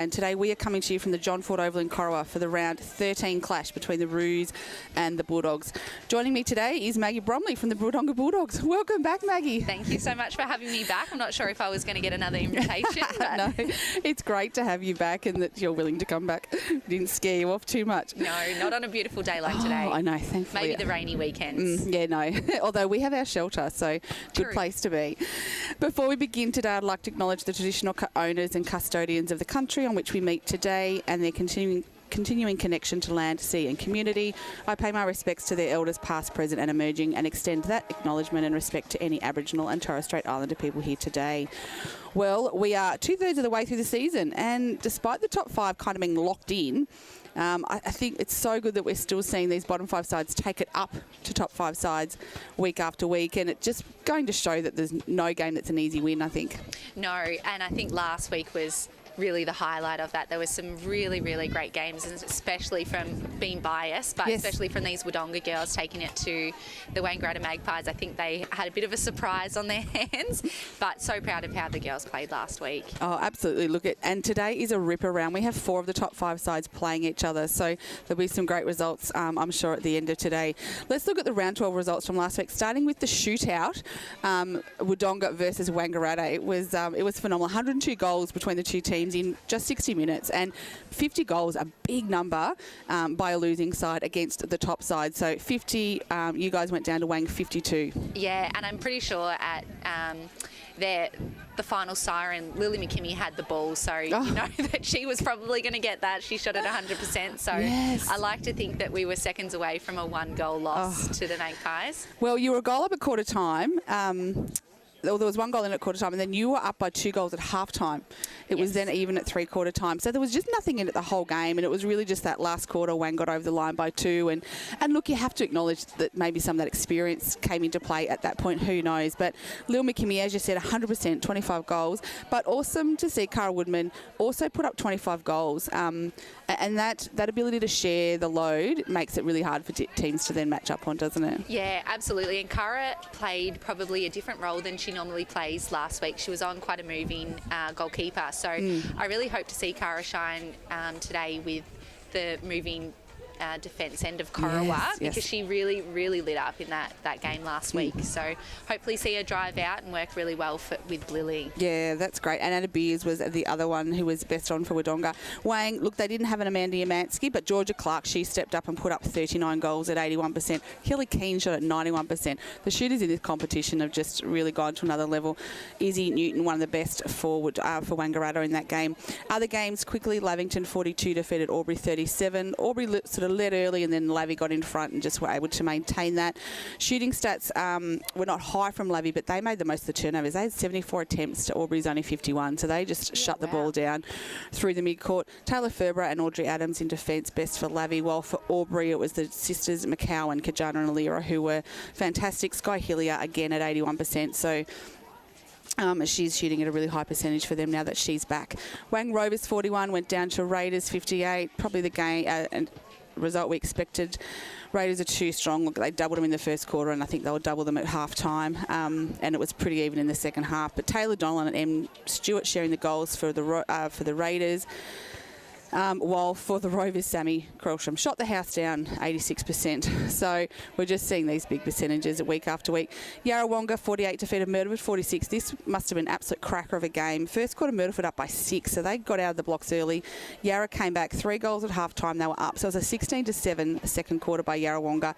And today we are coming to you from the John Ford Oval in Corowa for the round 13 clash between the Roos and the Bulldogs. Joining me today is Maggie Bromley from the Wodonga Bulldogs. Welcome back, Maggie. Thank you so much for having me back. I'm not sure if I was going to get another invitation. But No, it's great to have you back and that you're willing to come back. Didn't scare you off too much. No, not on a beautiful day like today. I know, thankfully. Maybe the rainy weekends. Yeah, no. Although we have our shelter, so True. good place to be. Before we begin today, I'd like to acknowledge the traditional owners and custodians of the country on which we meet today and their continuing connection to land, sea and community. I pay my respects to their elders past, present and emerging and extend that acknowledgement and respect to any Aboriginal and Torres Strait Islander people here today. Well, we are 2/3 of the way through the season, and despite the top five kind of being locked in, I think it's so good that we're still seeing these bottom five sides take it up to top five sides week after week, and it's just going to show that there's no game that's an easy win, I think. No, and I think last week was really the highlight of that. There was some really, really great games, and especially from being biased, but Yes. especially from these Wodonga girls taking it to the Wangaratta Magpies. I think they had a bit of a surprise on their hands, but so proud of how the girls played last week. Oh, absolutely. Look at, and today is a ripper round. We have 4 of the top 5 sides playing each other, so there'll be some great results, I'm sure, at the end of today. Let's look at the round 12 results from last week, starting with the shootout, Wodonga versus Wangaratta. It was phenomenal. 102 goals between the two teams in just 60 minutes, and 50 goals, a big number by a losing side against the top side. So 50, you guys went down to Wang 52. Yeah, and I'm pretty sure at the final siren, Lily McKimmie had the ball, so you know that she was probably going to get that. She shot it 100%, so Yes. I like to think that we were seconds away from a 1-goal loss to the Magpies. Well, you were a goal up at quarter time. There was 1 goal in at quarter time, and then you were up by 2 goals at half time. It was then even at 3/4 time. So there was just nothing in it the whole game, and it was really just that last quarter Wang got over the line by 2. And look, you have to acknowledge that maybe some of that experience came into play at that point. Who knows? But Lil McKimmie, as you said, 100%, 25 goals. But awesome to see Cara Woodman also put up 25 goals. And that ability to share the load makes it really hard for teams to then match up on, doesn't it? Yeah, absolutely. And Cara played probably a different role than she normally plays last week. She was on quite a moving goalkeeper. So I really hope to see Cara shine today with the moving defence end of Corowa, because she really, really lit up in that game last week. So hopefully see her drive out and work really well with Lily. Yeah, that's great. And Anna Beers was the other one who was best on for Wodonga. Wang, look, they didn't have an Amanda Yamansky, but Georgia Clark, she stepped up and put up 39 goals at 81%. Kelly Keane shot at 91%. The shooters in this competition have just really gone to another level. Izzy Newton, one of the best for Wangaratta in that game. Other games, quickly, Lavington 42 defeated Albury 37. Albury sort of led early, and then Lavy got in front and just were able to maintain that. Shooting stats were not high from Lavy, but they made the most of the turnovers. They had 74 attempts to Albury's only 51, so they just shut the ball down through the mid-court. Taylor Ferber and Audrey Adams in defence, best for Lavy, while for Albury it was the sisters McCowan, Kajana and Alira who were fantastic. Sky Hillier again at 81%, so she's shooting at a really high percentage for them now that she's back. Wang Rovers 41 went down to Raiders 58, probably the game and result we expected. Raiders are too strong. Look, they doubled them in the first quarter, and I think they'll double them at half time. And it was pretty even in the second half. But Taylor Donlan and M. Stewart sharing the goals for the Raiders. While for the Rovers, Sammy Krelsham shot the house down 86%. So we're just seeing these big percentages week after week. Yarrawonga 48 defeated Murderford 46. This must have been an absolute cracker of a game. First quarter, Murderford up by 6, so they got out of the blocks early. Yarra came back 3 goals at half time. They were up. So it was a 16-7 second quarter by Yarrawonga.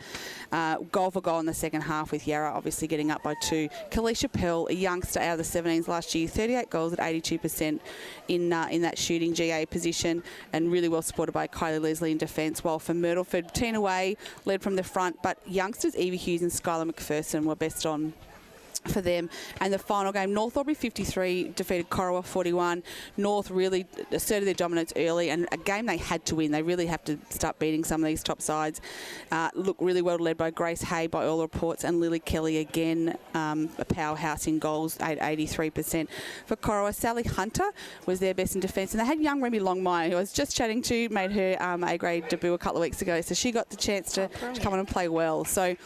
Goal for goal in the second half with Yarra obviously getting up by 2. Kalisha Pell, a youngster out of the 17s last year, 38 goals at 82% in that shooting GA position, and really well supported by Kylie Leslie in defence. While for Myrtleford, Tina Way led from the front, but youngsters Evie Hughes and Skylar McPherson were best on for them. And the final game, North Albury 53 defeated Corowa 41. North really asserted their dominance early, and a game they had to win. They really have to start beating some of these top sides. Look really well led by Grace Hay by all reports, and Lily Kelly again, a powerhouse in goals at 83%. For Corowa, Sally Hunter was their best in defence, and they had young Remy Longmire, who I was just chatting to, made her A-grade debut a couple of weeks ago, so she got the chance to come on and play well. So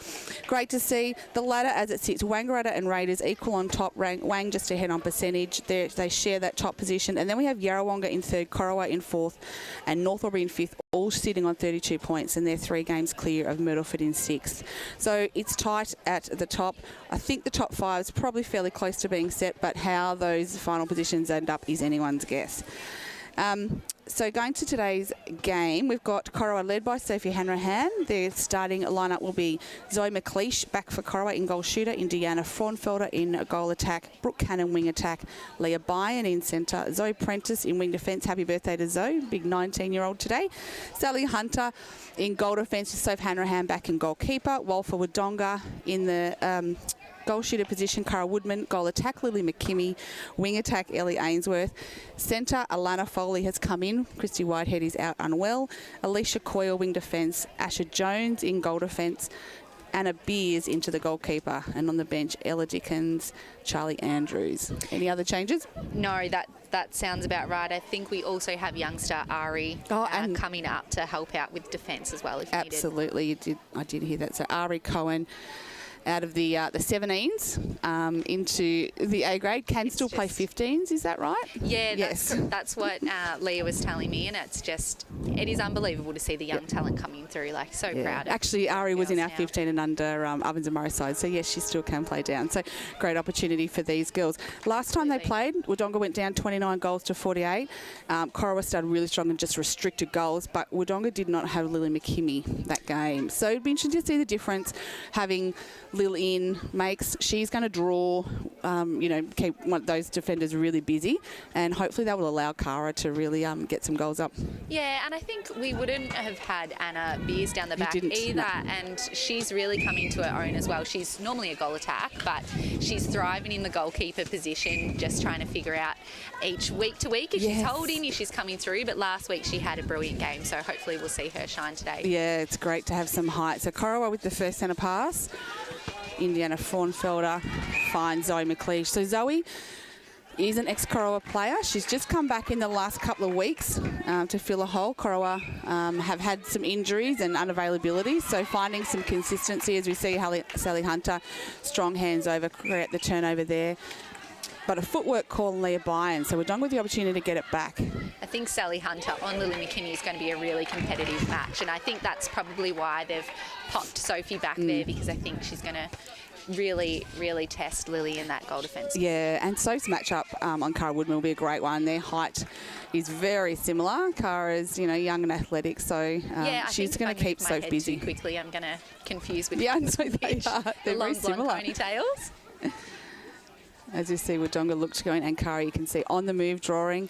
great to see. The ladder as it sits, Wangaratta and and Raiders equal on top, Wang just ahead on percentage. They share that top position. And then we have Yarrawonga in third, Corowa in fourth, and North Albury in fifth, all sitting on 32 points, and they're 3 games clear of Myrtleford in sixth. So it's tight at the top. I think the top 5 is probably fairly close to being set, but how those final positions end up is anyone's guess. So going to today's game, we've got Corowa led by Sophie Hanrahan. Their starting lineup will be Zoe McLeish back for Corowa in goal shooter, Indiana Fraunfelder in goal attack, Brooke Cannon wing attack, Leah Byron in centre, Zoe Prentice in wing defence. Happy birthday to Zoe, big 19-year-old today. Sally Hunter in goal defence with Sophie Hanrahan back in goalkeeper, Walfer Wodonga in the goal shooter position, Cara Woodman. Goal attack, Lily McKimmie. Wing attack, Ellie Ainsworth. Centre, Alana Foley has come in. Christy Whitehead is out unwell. Alicia Coyle, wing defence. Asher Jones in goal defence. Anna Beers into the goalkeeper. And on the bench, Ella Dickens, Charlie Andrews. Any other changes? No, that sounds about right. I think we also have youngster Ari coming up to help out with defence as well if needed. Absolutely, I did hear that. So Ari Cohen out of the 17s into the A grade, can still play 15s, is that right? Yeah, that's what Leah was telling me, and it is unbelievable to see the young talent coming through, proud. Actually, Ari was in our 15 and under Ovens and Morris side, so yes, she still can play down. So great opportunity for these girls. Last time they played, Wodonga went down 29 goals to 48. Corowa started really strong and just restricted goals, but Wodonga did not have Lily McKimmie that game. So it'd be interesting to see the difference having Lil in she's going to draw, keep those defenders really busy, and hopefully that will allow Cara to really get some goals up. Yeah, and I think we wouldn't have had Anna Beers down the back either, and she's really coming to her own as well. She's normally a goal attack, but she's thriving in the goalkeeper position, just trying to figure out each week to week if she's holding, if she's coming through, but last week she had a brilliant game, so hopefully we'll see her shine today. Yeah, it's great to have some height. So Corowa with the first centre pass. Indiana Fraunfelder finds Zoe McLeish. So Zoe is an ex-Corowa player. She's just come back in the last couple of weeks to fill a hole. Corowa have had some injuries and unavailability, so finding some consistency as we see Sally Hunter, strong hands over, create the turnover there. But a footwork call on Leah Byron, so we're done with the opportunity to get it back. I think Sally Hunter on Lily McKinney is going to be a really competitive match, and I think that's probably why they've popped Sophie back there, because I think she's going to really, really test Lily in that goal defence. Yeah, and Soph's matchup on Cara Woodman will be a great one. Their height is very similar. Cara's, young and athletic, so she's going to keep Soph busy. Too quickly, I'm going to confuse with they are. They're long very similar. blonde ponytails. As you see, Wodonga looks going, and Cara, you can see on the move, drawing.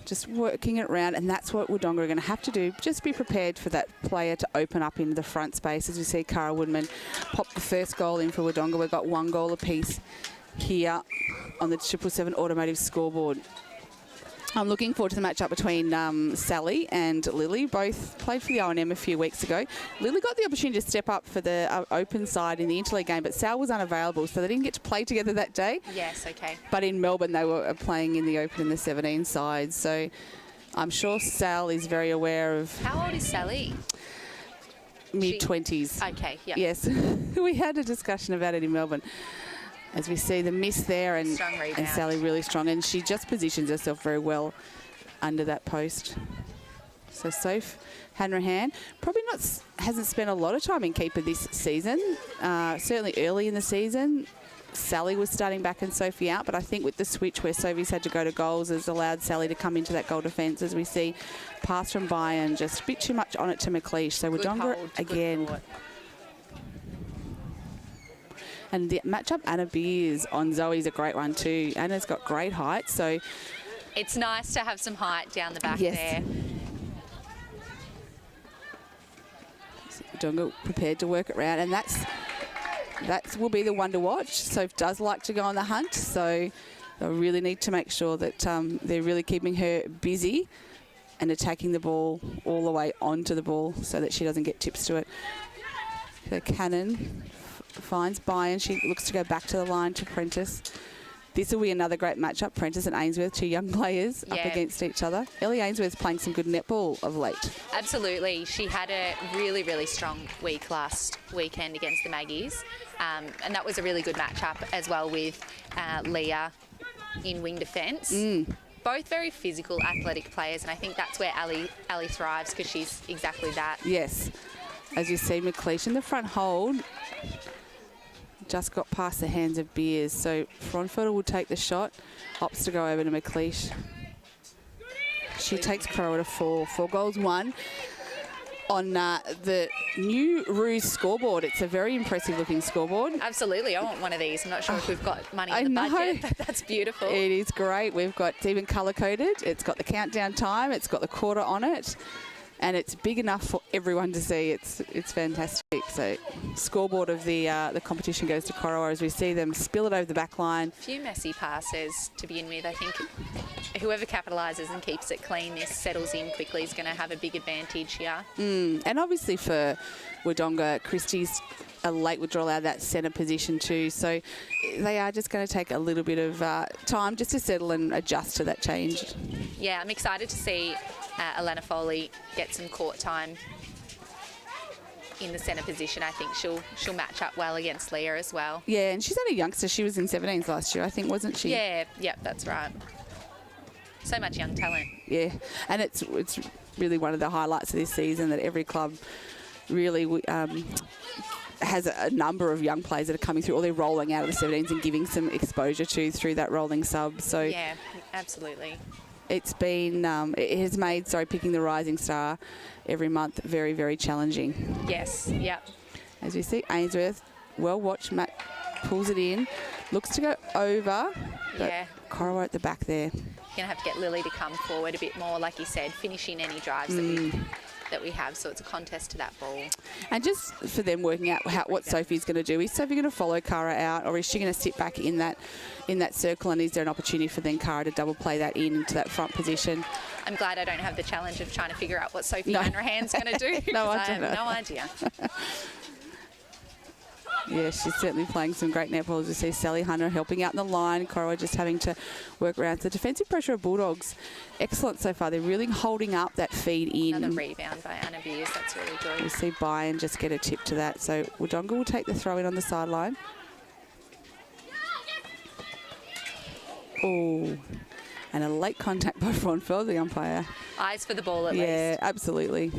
Just working it around, and that's what Wodonga are going to have to do. Just be prepared for that player to open up into the front space. As we see Cara Woodman pop the first goal in for Wodonga. We've got 1 goal apiece here on the 777 automotive scoreboard. I'm looking forward to the matchup between Sally and Lily. Both played for the O&M a few weeks ago. Lily got the opportunity to step up for the open side in the interleague game, but Sal was unavailable, so they didn't get to play together that day. Yes, okay. But in Melbourne, they were playing in the open in the 17 side, so I'm sure Sal is very aware of... How old is Sally? Mid-20s. Okay, yeah. Yes. We had a discussion about it in Melbourne. As we see the miss there, and Sally really strong, and she just positions herself very well under that post. So Soph Hanrahan probably hasn't spent a lot of time in keeper this season. Certainly early in the season, Sally was starting back and Sophie out, but I think with the switch where Sophie's had to go to goals has allowed Sally to come into that goal defence. As we see, pass from Byron, just a bit too much on it to McLeish. So Wodonga again. And the matchup, Anna Beers on Zoe's a great one too. Anna's got great height, so... It's nice to have some height down the back there. Wodonga prepared to work it round, and that will be the one to watch. Soph does like to go on the hunt, so they'll really need to make sure that they're really keeping her busy and attacking the ball all the way onto the ball so that she doesn't get tips to it. So Cannon finds Byron. She looks to go back to the line to Prentice. This will be another great matchup. Prentice and Ainsworth, two young players up against each other. Ellie Ainsworth's playing some good netball of late. Absolutely. She had a really, really strong week last weekend against the Maggies. And that was a really good matchup as well with Leah in wing defence. Both very physical, athletic players, and I think that's where Ali thrives, because she's exactly that. Yes. As you see, McLeish in the front hold just got past the hands of Beers. So Fronfelder will take the shot. Opts to go over to McLeish. She takes Corowa to 4. 4 goals, 1. On the new Roos scoreboard. It's a very impressive looking scoreboard. Absolutely. I want one of these. I'm not sure if we've got money in the budget, but that's beautiful. It is great. It's even colour coded. It's got the countdown time. It's got the quarter on it. And it's big enough for everyone to see. It's fantastic. So scoreboard of the competition goes to Corowa as we see them spill it over the back line. A few messy passes to begin with. I think whoever capitalises and keeps it clean, this settles in quickly, is going to have a big advantage here. And obviously for Wodonga, Christie's a late withdrawal out of that centre position too. So they are just going to take a little bit of time just to settle and adjust to that change. Yeah, I'm excited to see Alana Foley get some court time in the centre position. I think she'll match up well against Leah as well. Yeah, and she's only a youngster. She was in 17s last year, I think, wasn't she? Yeah, that's right. So much young talent. Yeah, and it's really one of the highlights of this season that every club really has a number of young players that are coming through, or they're rolling out of the 17s and giving some exposure to through that rolling sub. So yeah, absolutely. It's been, it has made, picking the rising star every month very, very challenging. Yes, yep. As we see, Ainsworth, well watched, Matt pulls it in, looks to go over. Yeah. Corowa at the back there. You're going to have to get Lily to come forward a bit more, like you said, finishing any drives that we have. So it's a contest to that ball. And just for them working out what Sophie's going to do. Is Sophie going to follow Cara out, or is she going to sit back in that circle, and is there an opportunity for then Cara to double play that into that front position? I'm glad I don't have the challenge of trying to figure out what Sophie Hanrahan's going to do. No, I have no idea. Yeah, she's certainly playing some great netball. As you see, Sally Hunter helping out in the line. Corowa just having to work around. The defensive pressure of Bulldogs, excellent so far. They're really holding up that feed in. Another rebound by Anna Beers. That's really good. We see Byron just get a tip to that. So Wodonga will take the throw in on the sideline. Oh, and a late contact by Fronfeld, the umpire. Eyes for the ball at least. Yeah, absolutely.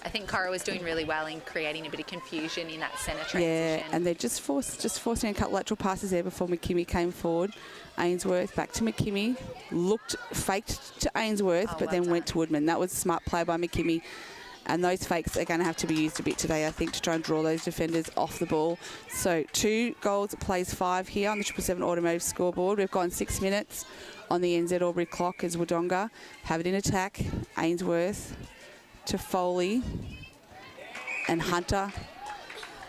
I think Corowa was doing really well in creating a bit of confusion in that centre transition. Yeah, and they're just forcing a couple lateral passes there before McKimmie came forward. Ainsworth back to McKimmie, faked to Ainsworth, but then went to Woodman. That was a smart play by McKimmie. And those fakes are going to have to be used a bit today, I think, to try and draw those defenders off the ball. So 2 goals, plays 5 here on the 777 Automotive scoreboard. We've gone 6 minutes on the NZ Albury clock as Wodonga have it in attack. Ainsworth to Foley, and Hunter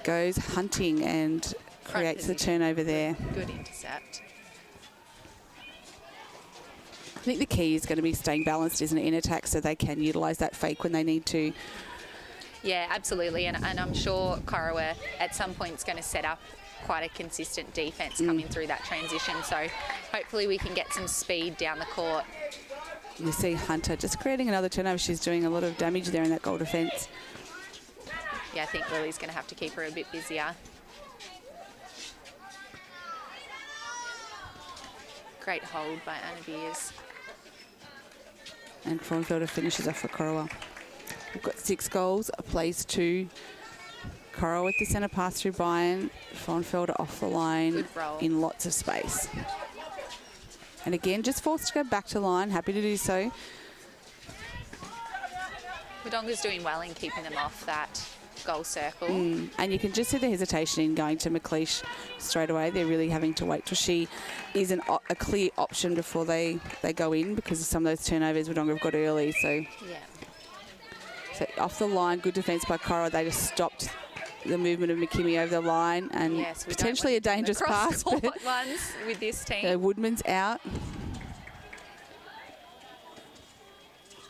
goes hunting and creates the turnover there. Good intercept. I think the key is going to be staying balanced, isn't it, in attack, so they can utilise that fake when they need to. Yeah, absolutely, and I'm sure Corowa at some point is going to set up quite a consistent defence coming through that transition, so hopefully we can get some speed down the court. You see Hunter just creating another turnover. She's doing a lot of damage there in that goal defence. Yeah, I think Lily's going to have to keep her a bit busier. Great hold by Anna Beers. And Fronfelder finishes off for Corowa. We've got 6 goals, plays 2. Corowa with the centre pass through Byron. Fronfelder off the line in lots of space. And again, just forced to go back to line. Happy to do so. Wodonga's doing well in keeping them off that goal circle. And you can just see the hesitation in going to McLeish straight away. They're really having to wait till she is a clear option before they go in, because of some of those turnovers Wodonga have got early. So off the line, good defence by Corowa. They just stopped the movement of McKimmie over the line, and potentially a dangerous pass. But ones with this team. Woodman's out.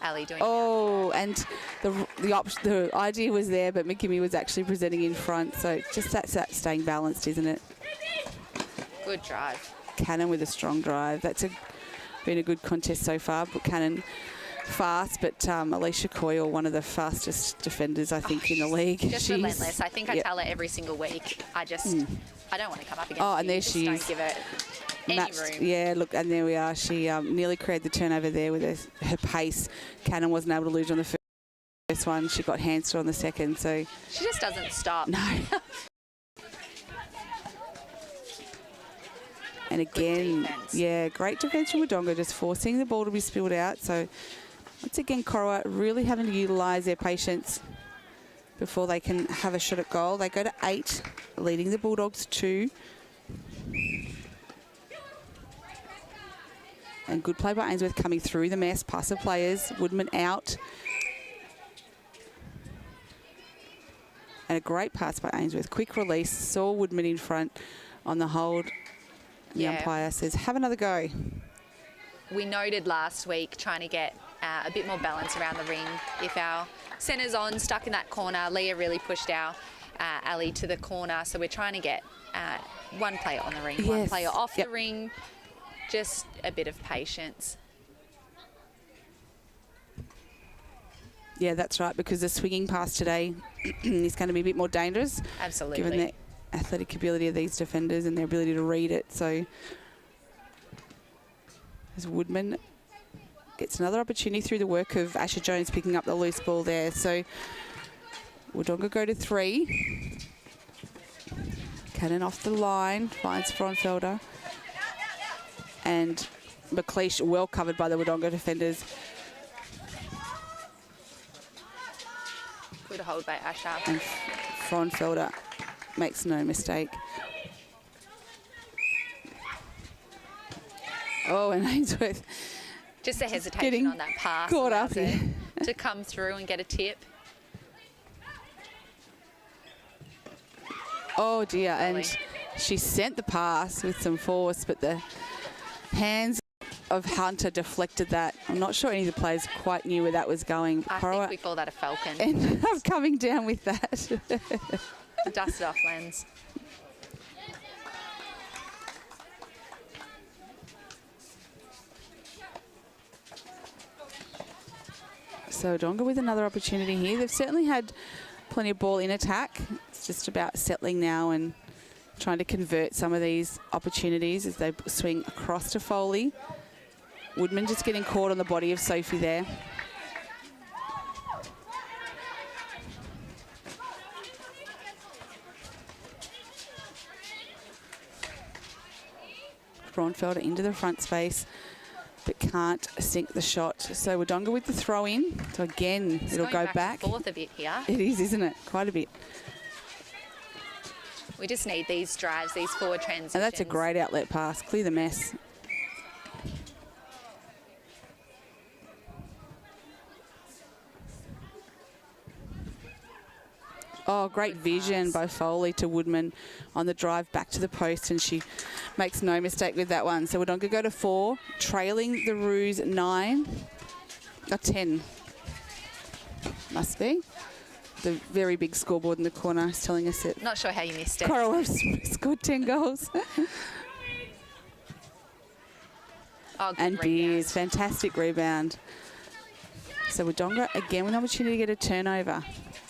Ali doing. Oh, and the idea was there, but McKimmie was actually presenting in front. So just that's that staying balanced, isn't it? Good drive. Cannon with a strong drive. That's been a good contest so far. But Cannon fast, but Alicia Coyle, one of the fastest defenders, I think, in the league. Just relentless. I think I tell her every single week. I don't want to come up against and there she is. Don't give it any room. Yeah, look, and there we are. She nearly created the turnover there with her pace. Cannon wasn't able to lose on the first one. She got hamstrung on the second, so... She just doesn't stop. No. And again, great defence from Wodonga, just forcing the ball to be spilled out. So once again, Corowa really having to utilise their patience before they can have a shot at goal. They go to 8, leading the Bulldogs 2. And good play by Ainsworth coming through the mess, past the players. Woodman out. And a great pass by Ainsworth. Quick release, saw Woodman in front on the hold. The umpire says, have another go. We noted last week trying to get a bit more balance around the ring. If our centre's on, stuck in that corner, Leah really pushed our Ali to the corner. So we're trying to get one player on the ring, one player off the ring. Just a bit of patience. Yeah, that's right, because the swinging pass today is going to be a bit more dangerous. Absolutely. Given the athletic ability of these defenders and their ability to read it. So as Woodman gets another opportunity through the work of Asher Jones picking up the loose ball there. So Wodonga go to 3. Cannon off the line, finds Fronfelder. And McLeish well covered by the Wodonga defenders. Good hold by Asher. And Fronfelder makes no mistake. Oh, and Ainsworth. Just a hesitation on that pass. Caught up here. To come through and get a tip. Oh, dear. And she sent the pass with some force, but the hands of Hunter deflected that. I'm not sure any of the players quite knew where that was going. I think we call that a falcon. Ended up coming down with that. Dusted off lens. So Wodonga with another opportunity here. They've certainly had plenty of ball in attack. It's just about settling now and trying to convert some of these opportunities as they swing across to Foley. Woodman just getting caught on the body of Sophie there. Braunfelder into the front space, but can't sink the shot. So Wodonga with the throw in. So again, it'll go back. Forth a bit here. It is, isn't it? Quite a bit. We just need these drives, these forward transitions. And that's a great outlet pass. Clear the mess. Oh, great vision by Foley to Woodman on the drive back to the post, and she makes no mistake with that one. So Wodonga go to 4, trailing the Roos 9. 10. Must be. The very big scoreboard in the corner is telling us it. Not sure how you missed it. Corowa scored 10 goals. And Beers, fantastic rebound. So Wodonga again with an opportunity to get a turnover.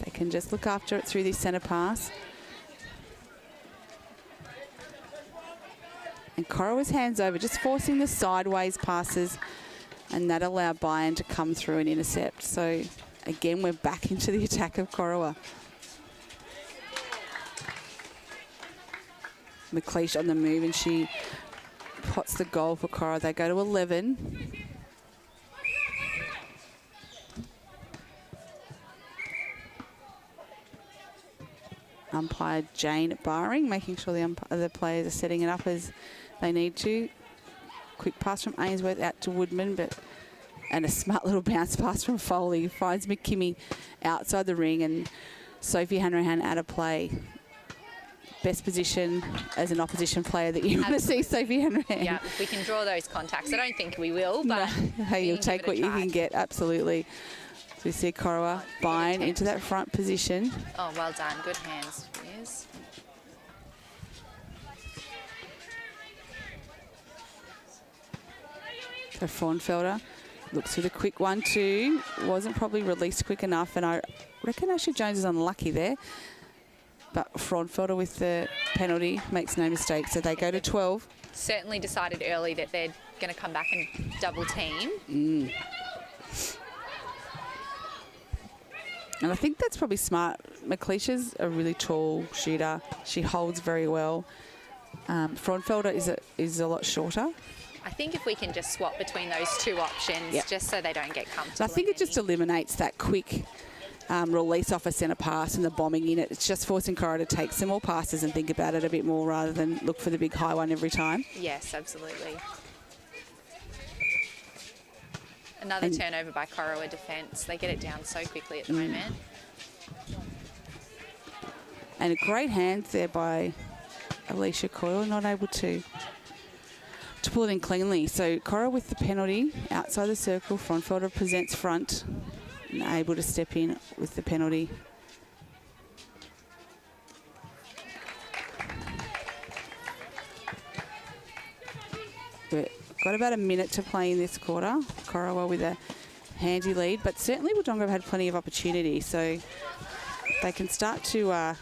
They can just look after it through this centre pass. And Corowa's hands over, just forcing the sideways passes, and that allowed Bayern to come through and intercept. So again, we're back into the attack of Corowa. McLeish on the move, and she pots the goal for Corowa. They go to 11. Umpire Jane Barring, making sure the players are setting it up as they need to. Quick pass from Ainsworth out to Woodman, and a smart little bounce pass from Foley. Finds McKimmie outside the ring, and Sophie Hanrahan out of play. best position as an opposition player that you want to see Sophie Henry. Yeah, if we can draw those contacts. I don't think we will, but hey, you'll take what you can get, absolutely. So we see Corowa buying into that front position. Oh, well done. Good hands, Piers. So Frauenfelder looks for the quick 1-2. Wasn't probably released quick enough, and I reckon Ashley Jones is unlucky there. But Frauenfelder with the penalty makes no mistake, so they go to 12. Certainly decided early that they're going to come back and double team. And I think that's probably smart. McLeish's a really tall shooter. She holds very well. Frauenfelder is a lot shorter. I think if we can just swap between those two options, just so they don't get comfortable. I think it just eliminates that quick release off a centre pass and the bombing in it. It's just forcing Corowa to take some more passes and think about it a bit more rather than look for the big high one every time. Yes, absolutely. Another turnover by Corowa defence. They get it down so quickly at the moment. And a great hand there by Alicia Coyle, not able to pull it in cleanly. So Corowa with the penalty outside the circle. Frauenfelder presents front and able to step in with the penalty. We've got about a minute to play in this quarter. Corowa with a handy lead, but certainly Wodonga have had plenty of opportunity, so they can start to...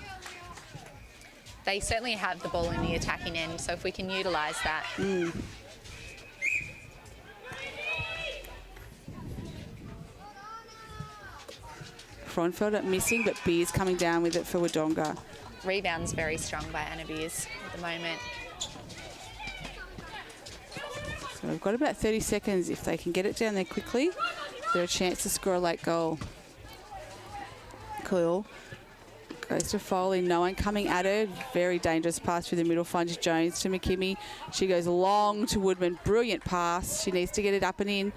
They certainly have the ball in the attacking end, so if we can utilise that. Frauenfelder missing, but Beers coming down with it for Wodonga. Rebound's very strong by Anna Beers at the moment. So we've got about 30 seconds. If they can get it down there quickly, there's a chance to score a late goal. Coyle goes to Foley, no one coming at her. Very dangerous pass through the middle, finds Jones to McKimmie. She goes long to Woodman, brilliant pass. She needs to get it up and in.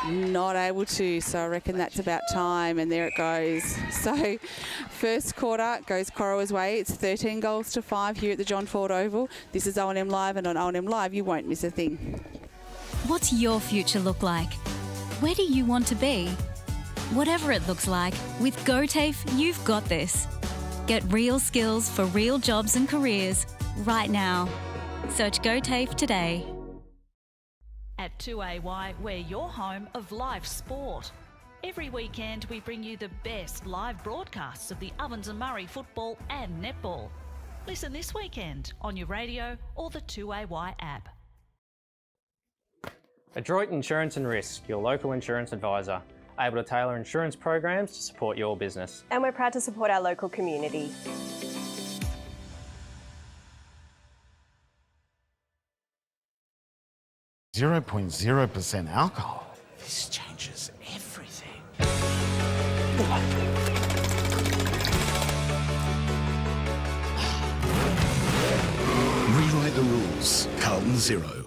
Not able to, so I reckon that's about time, and there it goes. So first quarter goes Corowa's way. It's 13 goals to 5 here at the John Ford Oval. This is O&M Live, and on O&M Live you won't miss a thing. What's your future look like? Where do you want to be? Whatever it looks like, with GoTAFE, you've got this. Get real skills for real jobs and careers right now. Search GoTAFE today. At 2AY, we're your home of live sport. Every weekend, we bring you the best live broadcasts of the Ovens and Murray football and netball. Listen this weekend on your radio or the 2AY app. Adroit Insurance and Risk, your local insurance advisor, able to tailor insurance programs to support your business. And we're proud to support our local community. 0.0% alcohol. This changes everything. Rewrite the rules. Carlton Zero.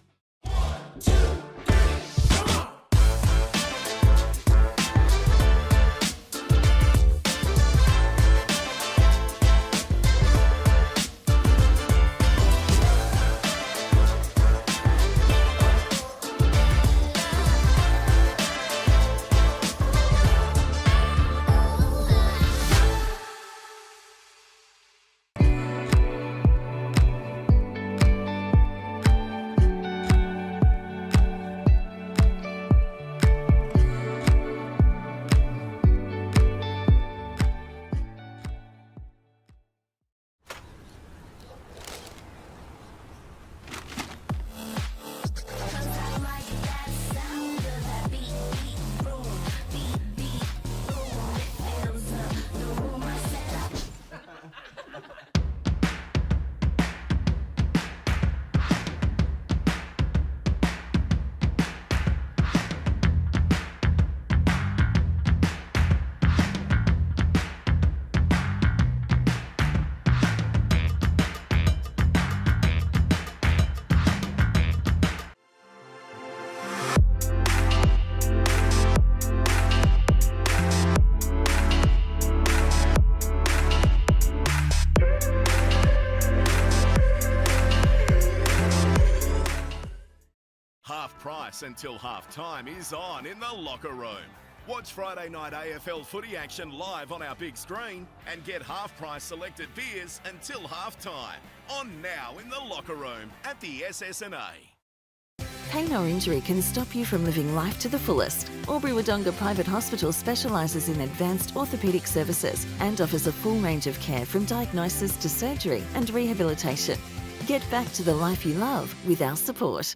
half price until half time is on in the locker room. Watch Friday night AFL footy action live on our big screen and get half price selected beers until half time. On now in the locker room at the SS&A. Pain or injury can stop you from living life to the fullest. Albury Wodonga Private Hospital specialises in advanced orthopaedic services and offers a full range of care from diagnosis to surgery and rehabilitation. Get back to the life you love with our support.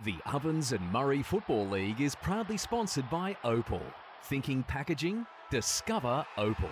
The Ovens and Murray Football League is proudly sponsored by Opal. Thinking packaging? Discover Opal.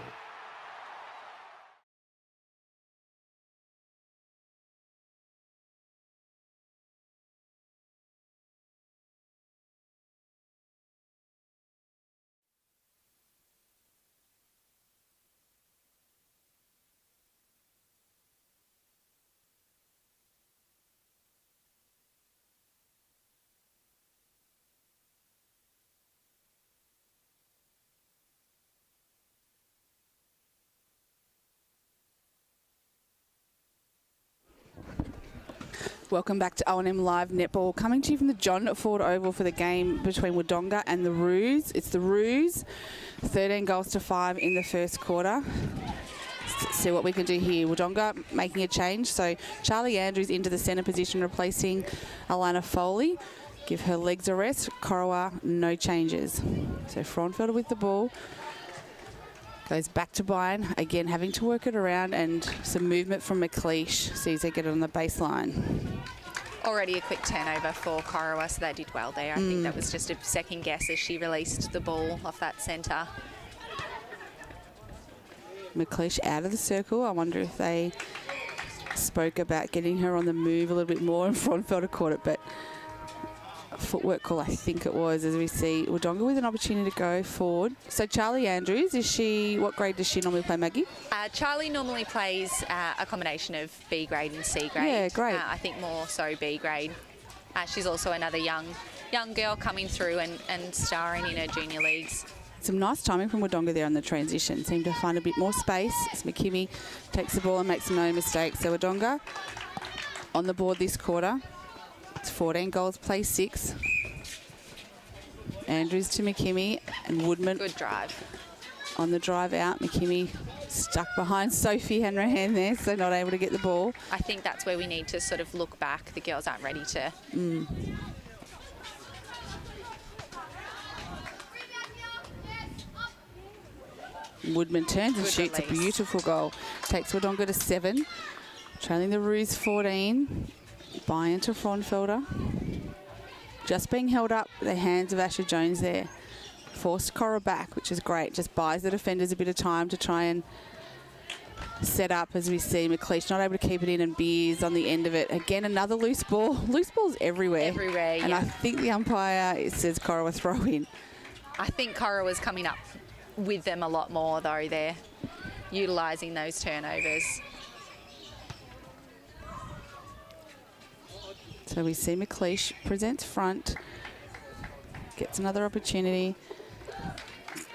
Welcome back to O&M Live Netball. Coming to you from the John Ford Oval for the game between Wodonga and the Roos. It's the Roos, 13 goals to 5 in the first quarter. Let's see what we can do here. Wodonga making a change. So Charlie Andrews into the centre position, replacing Alana Foley. Give her legs a rest. Corowa, no changes. So Frauenfelder with the ball. Goes back to Byron, again having to work it around, and some movement from McLeish. Sees they get it on the baseline. Already a quick turnover for Corowa, so they did well there. I think that was just a second guess as she released the ball off that centre. McLeish out of the circle. I wonder if they spoke about getting her on the move a little bit more, and Frauenfelder caught it, but footwork call, I think it was, as we see Wodonga with an opportunity to go forward. So Charlie Andrews, what grade does she normally play, Maggie? Charlie normally plays a combination of B grade and C grade. Yeah, great. I think more so B grade. She's also another young girl coming through and starring in her junior leagues. Some nice timing from Wodonga there on the transition. Seemed to find a bit more space as McKimmie takes the ball and makes no mistakes. So Wodonga on the board this quarter. It's 14 goals, play 6. Andrews to McKimmie and Woodman. Good drive. On the drive out, McKimmie stuck behind Sophie Hanrahan there, so not able to get the ball. I think that's where we need to sort of look back. The girls aren't ready to. Woodman turns and shoots a beautiful goal. Takes Wodonga to 7. Trailing the Roos 14. By into Frauenfelder. Just being held up with the hands of Asher Jones there. Forced Cora back, which is great. Just buys the defenders a bit of time to try and set up, as we see McLeish not able to keep it in, and Beers on the end of it. Again, another loose ball. Loose balls everywhere. Everywhere, yeah. And I think the umpire, it says Corowa throw in. I think Corowa was coming up with them a lot more, though. They're utilising those turnovers. So we see McLeish presents front, gets another opportunity,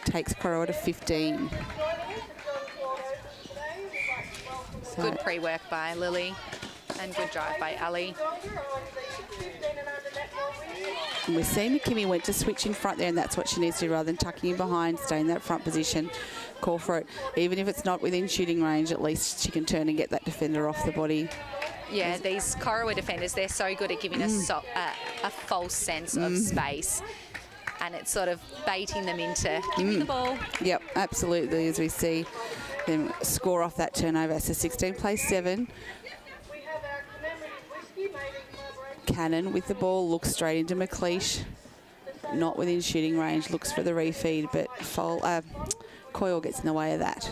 takes Corowa to 15. So good pre-work by Lily and good drive by Ali. And we see McKimmie went to switch in front there, and that's what she needs to do, rather than tucking in behind, stay in that front position, call for it. Even if it's not within shooting range, at least she can turn and get that defender off the body. Yeah, these Corowa defenders, they're so good at giving us a false sense of space. And it's sort of baiting them into giving the ball. Yep, absolutely, as we see them score off that turnover. So 16 plays 7. Cannon with the ball, looks straight into McLeish. Not within shooting range, looks for the refeed, but Coyle gets in the way of that.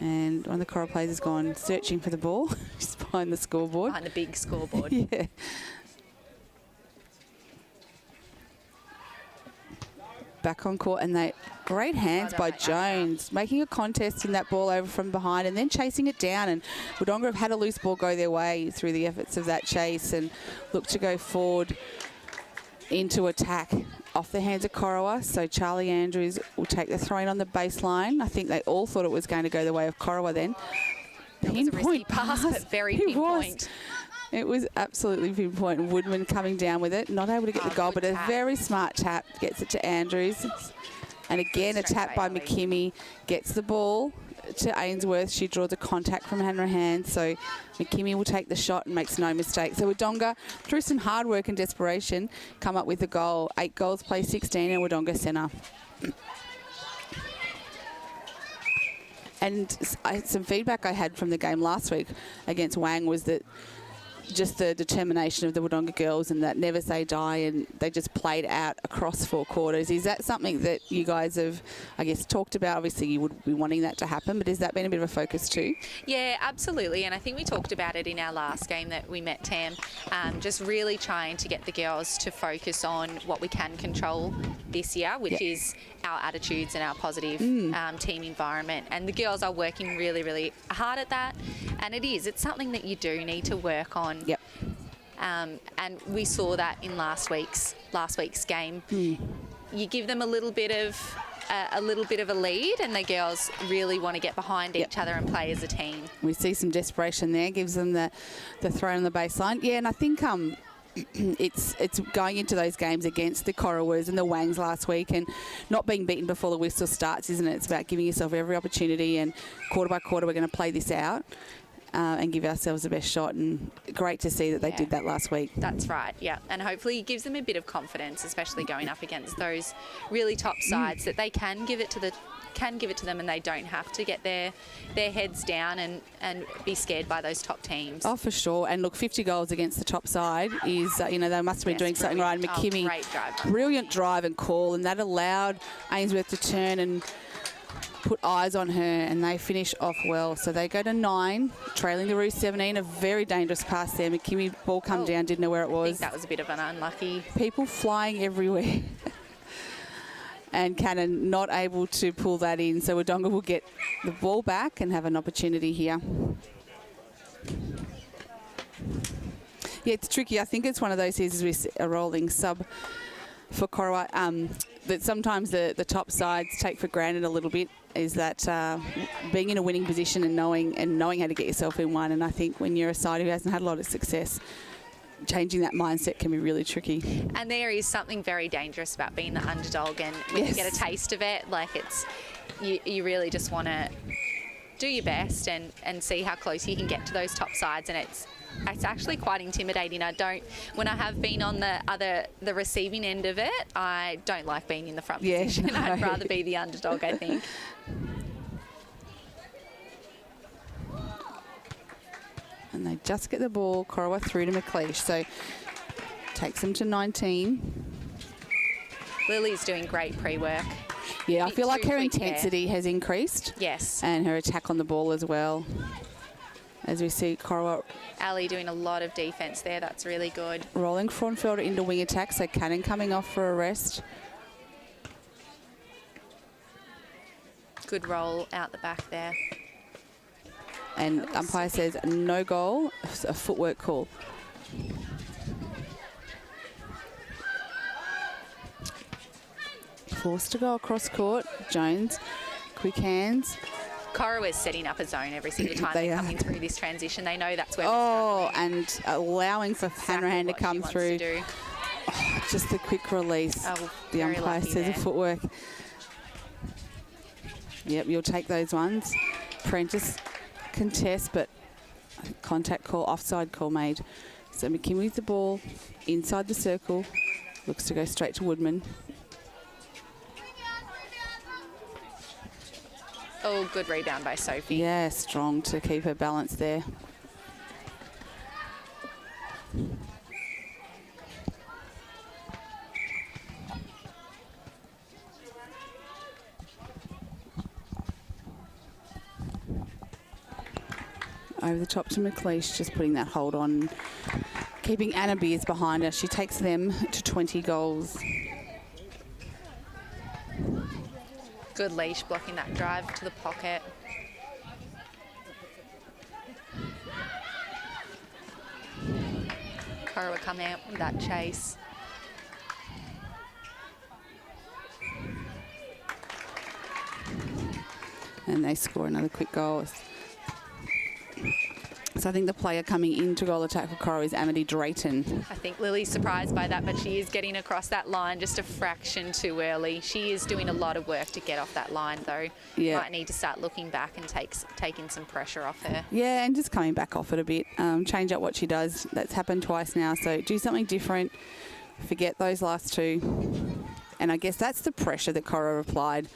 And one of the Corowa players has gone searching for the ball. Just behind the scoreboard. Behind the big scoreboard. Yeah. Back on court, and great hands by Jones, making a contest in that ball over from behind and then chasing it down. And Wodonga have had a loose ball go their way through the efforts of that chase and look to go forward into attack off the hands of Corowa. So Charlie Andrews will take the throw in on the baseline. I think they all thought it was going to go the way of Corowa then. It was a risky pass, but very pinpoint. It was absolutely pinpoint. Woodman coming down with it, not able to get the goal, but a very smart tap gets it to Andrews. And again, a tap by McKimmie gets the ball to Ainsworth. She draws a contact from Hannah Hand, so McKimmie will take the shot and makes no mistake. So Wodonga, through some hard work and desperation, come up with the goal. 8 goals, play 16 in Wodonga Centre. And some feedback I had from the game last week against Wang was that just the determination of the Wodonga girls and that never say die, and they just played out across 4 quarters. Is that something that you guys have, I guess, talked about? Obviously, you would be wanting that to happen, but has that been a bit of a focus too? Yeah, absolutely. And I think we talked about it in our last game that we met, Tam, just really trying to get the girls to focus on what we can control this year, which is our attitudes and our positive team environment. And the girls are working really, really hard at that. And it's something that you do need to work on. Yep. And we saw that in last week's game. You give them a little bit of a lead, and the girls really want to get behind each other and play as a team. We see some desperation there, gives them the throw on the baseline. Yeah, and I think it's going into those games against the Corowas and the Wangs last week and not being beaten before the whistle starts, isn't it? It's about giving yourself every opportunity, and quarter by quarter we're going to play this out. And give ourselves the best shot, and great to see that they did that last week. That's right, yeah, and hopefully it gives them a bit of confidence, especially going up against those really top sides, that they can give it to them, and they don't have to get their heads down and be scared by those top teams. Oh, for sure. And look, 50 goals against the top side is, they must have been doing something right. And McKimmie, great drive. Brilliant drive and call, and that allowed Ainsworth to turn and put eyes on her, and they finish off well. So they go to 9, trailing the Roos 17. A very dangerous pass there. McKimmie, ball come down, didn't know where it was. I think that was a bit of an unlucky. People flying everywhere. And Cannon not able to pull that in. So Wodonga will get the ball back and have an opportunity here. Yeah, it's tricky. I think it's one of those seasons with a rolling sub for Corowa, that sometimes the top sides take for granted a little bit, is that being in a winning position and knowing how to get yourself in one. And I think when you're a side who hasn't had a lot of success, changing that mindset can be really tricky. And there is something very dangerous about being the underdog, and when you get a taste of it, like you really just want to do your best and see how close you can get to those top sides, and it's actually quite intimidating. When I have been on the receiving end of it, I don't like being in the front position. No. I'd rather be the underdog, I think. And they just get the ball, Corowa through to McLeish, so takes them to 19. Lily's doing great pre-work. Yeah, I feel like her intensity has increased. Yes. And her attack on the ball as well. As we see Corowa. Ali doing a lot of defence there. That's really good. Rolling Frauenfelder into wing attack, so Cannon coming off for a rest. Good roll out the back there. And umpire says no goal, a footwork call. Forced to go across court. Jones, quick hands. Corowa is setting up a zone every single time they're coming through this transition. They know that's where and allowing for Hanrahan to come through. Just a quick release. The umpire says a footwork. Yep, you'll take those ones. Prentice contest, but contact call, offside call made. So McKimmie with the ball inside the circle. Looks to go straight to Woodman. Oh, good rebound by Sophie. Yeah, strong to keep her balance there. Over the top to McLeish, just putting that hold on. Keeping Anna Beers behind her. She takes them to 20 goals. Good leash blocking that drive to the pocket. Corowa come out with that chase. And they score another quick goal. So I think the player coming into goal attack for Corowa is Amity Drayton. I think Lily's surprised by that, but she is getting across that line just a fraction too early. She is doing a lot of work to get off that line, though. Yeah. Might need to start looking back and taking some pressure off her. Yeah, and just coming back off it a bit. Change up what she does. That's happened twice now, so do something different. Forget those last two. And I guess that's the pressure that Corowa applied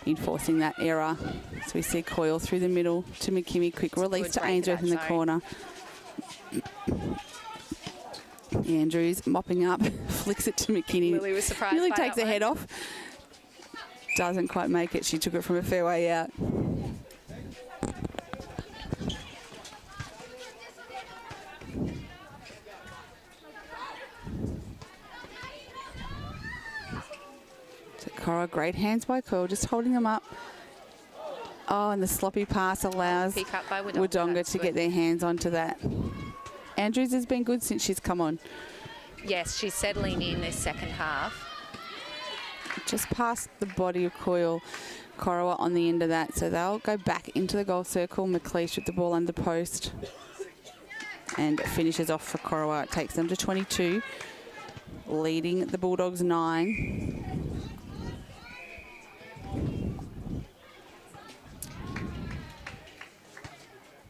in forcing that error. So we see Coyle through the middle to McKimmie. Quick release to Ainsworth in the corner. Andrews mopping up, flicks it to McKinney. Lily was surprised Really by takes that the head one. off. Doesn't quite make it. She took it from a fair way out. Corowa, great hands by Coyle, just holding them up. Oh, and the sloppy pass allows Pick up by Wodonga to get their hands onto that. Andrews has been good since she's come on. Yes, she's settling in this second half. Just past the body of Coyle. Corowa on the end of that, so they'll go back into the goal circle. McLeish with the ball under post. And finishes off for Corowa. It takes them to 22, leading the Bulldogs 9.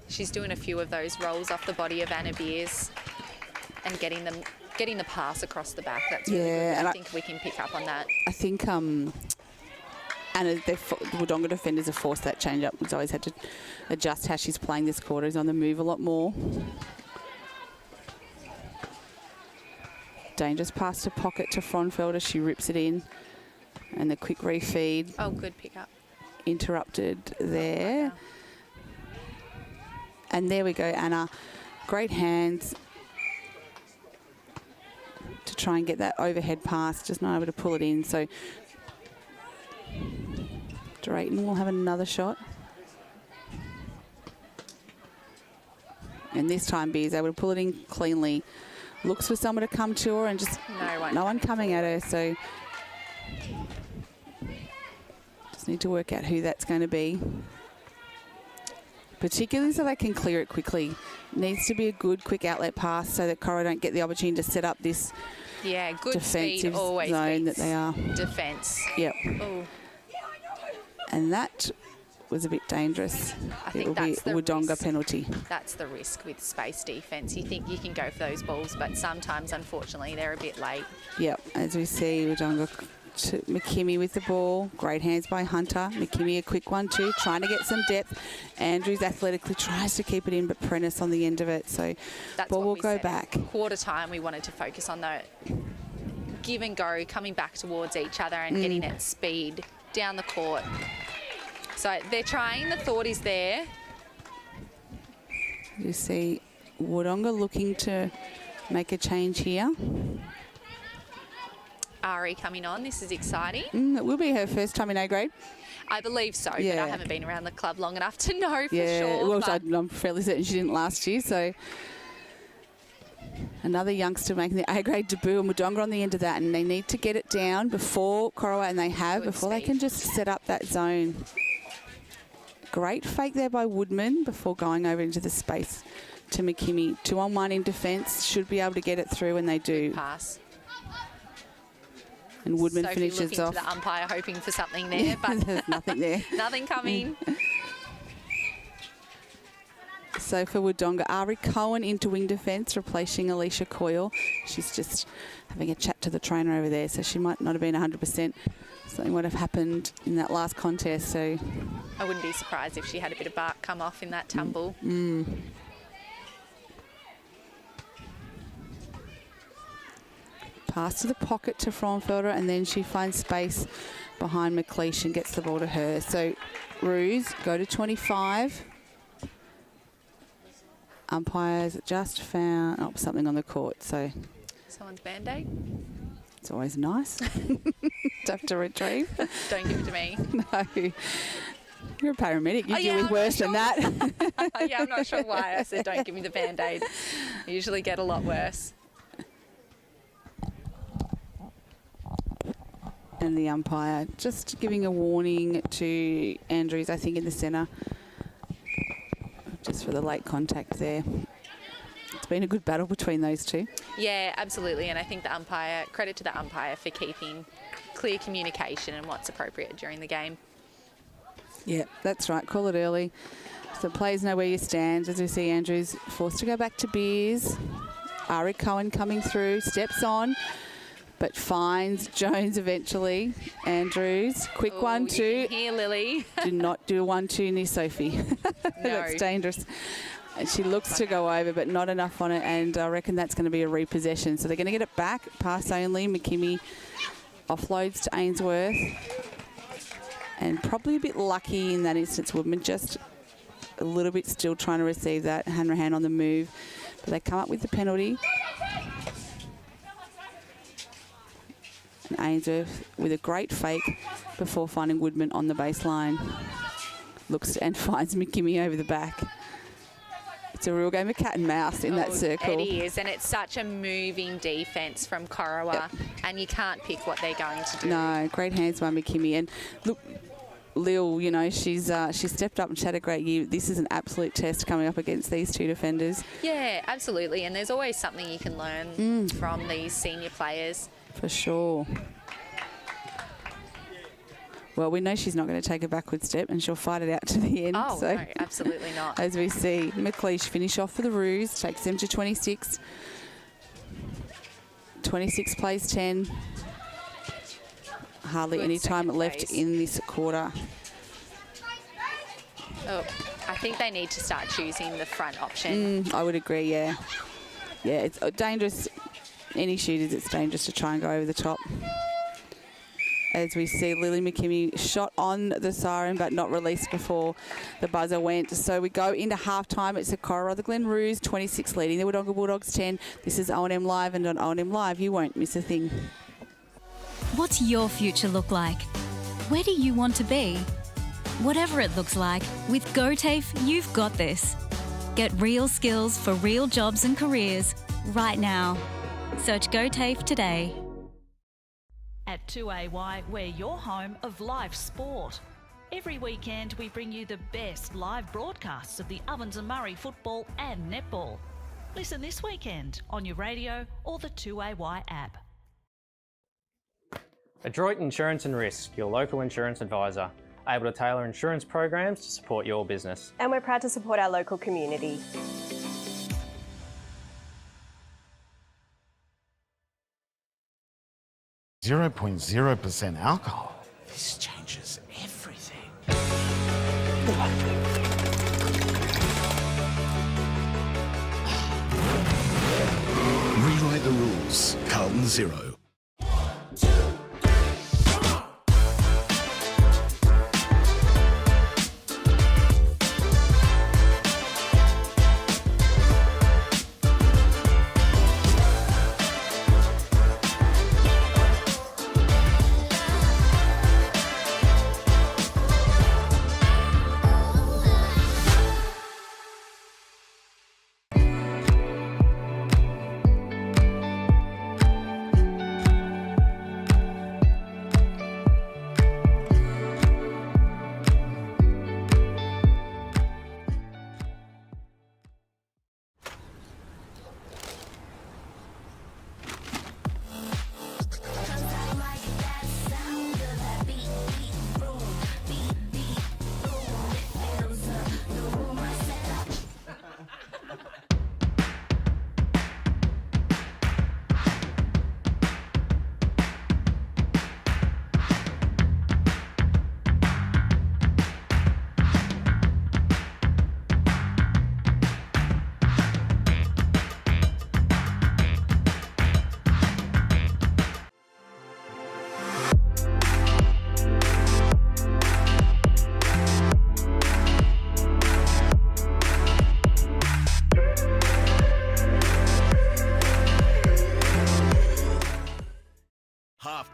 She's doing a few of those rolls off the body of Anna Beers and getting the pass across the back. That's really good. And I think we can pick up on that. I think the Wodonga defenders have forced that change up. She's always had to adjust how she's playing this quarter. She's on the move a lot more. Dangerous pass to pocket to Fronfelder. She rips it in. And the quick refeed. Oh, good pickup. Interrupted there. And there we go, Anna. Great hands to try and get that overhead pass. Just not able to pull it in. So Drayton will have another shot. And this time Beers able to pull it in cleanly. Looks for someone to come to her and just no one coming at her. So just need to work out who that's going to be. Particularly so they can clear it quickly. Needs to be a good quick outlet pass so that Corowa don't get the opportunity to set up this good defensive speed always zone that they are. Defence. Yep. Oh. And that was a bit dangerous. I think it will be that's the Wodonga risk. penalty. That's the risk with space defence. You think you can go for those balls, but sometimes, unfortunately, they're a bit late. Yep, as we see Wodonga to McKimmie with the ball. Great hands by Hunter. McKimmie a quick one too, trying to get some depth. Andrews athletically tries to keep it in, but Prentice on the end of it. So That's ball what will we go said. back. Quarter time, we wanted to focus on the give and go, coming back towards each other and getting at speed down the court. So they're trying. The thought is there. You see Wodonga looking to make a change here. Ari coming on. This is exciting. It will be her first time in A grade. I believe so, but I haven't been around the club long enough to know for Yeah, sure. well, but I'm fairly certain she didn't last year. So another youngster making the A grade debut, and Wodonga on the end of that, and they need to get it down before Corowa, and they have, before they can just set up that zone. Great fake there by Woodman before going over into the space to McKimmie. 2-on-1 in defence, should be able to get it through, and they do. Good pass. And Woodman Sophie finishes looking off. to the umpire, hoping for something there, but There's nothing there. nothing coming. So for Wodonga, Ari Cohen into wing defence, replacing Alicia Coyle. She's just having a chat to the trainer over there, so she might not have been 100%. Something would have happened in that last contest. So I wouldn't be surprised if she had a bit of bark come off in that tumble. pass to the pocket to Fronfelder, and then she finds space behind McLeish and gets the ball to her. So Roos go to 25. Umpires just found something on the court, so Someone's Band-Aid. it's always nice to have to retrieve. Don't give it to me. No. You're a paramedic. You deal with worse than that. Yeah, I'm not sure why I said don't give me the Band-Aid. I usually get a lot worse. And the umpire just giving a warning to Andrews, I think, in the centre. Just for the late contact there. It's been a good battle between those two. Yeah, absolutely. And I think credit to the umpire for keeping clear communication and what's appropriate during the game. Yeah, that's right. Call it early. So players know where you stand. As we see, Andrews forced to go back to Beers. Ari Cohen coming through, steps on, but finds Jones eventually. Andrews, quick 1-2. Here, Lily. Do not do a 1-2 near Sophie. No. That's dangerous. And she looks to go over, but not enough on it, and I reckon that's going to be a repossession. So they're going to get it back, pass only. McKimmie offloads to Ainsworth. And probably a bit lucky in that instance, Woodman, just a little bit still trying to receive that. Hanrahan on the move, but they come up with the penalty. And Ainsworth with a great fake before finding Woodman on the baseline. Looks and finds McKimmie over the back. It's a real game of cat and mouse in that circle. It is, and it's such a moving defence from Corowa, and you can't pick what they're going to do. No, great hands by McKimmie. And look, Lil, you know, she stepped up and she had a great year. This is an absolute test coming up against these two defenders. Yeah, absolutely. And there's always something you can learn from these senior players. For sure. Well, we know she's not going to take a backward step and she'll fight it out to the end. Oh, no, absolutely not. As we see, McLeish finish off for the Roos, takes them to 26. 26 plays 10. Hardly any time left in this quarter. Oh, I think they need to start choosing the front option. I would agree, yeah. Yeah, it's dangerous. Any shooters, it's dangerous to try and go over the top. As we see, Lily McKimmie shot on the siren but not released before the buzzer went. So we go into halftime. It's a Rutherglen Roos 26 leading the Wodonga Bulldogs 10. This is O&M Live, and on O&M Live you won't miss a thing. What's your future look like? Where do you want to be? Whatever it looks like, with GoTAFE, you've got this. Get real skills for real jobs and careers right now. Search GoTAFE today. At 2AY, we're your home of live sport. Every weekend we bring you the best live broadcasts of the Ovens and Murray football and netball. Listen this weekend on your radio or the 2AY app. Adroit Insurance and Risk, your local insurance advisor, able to tailor insurance programs to support your business. And we're proud to support our local community. .0% alcohol. This changes everything. Rewrite the rules. Carlton 0.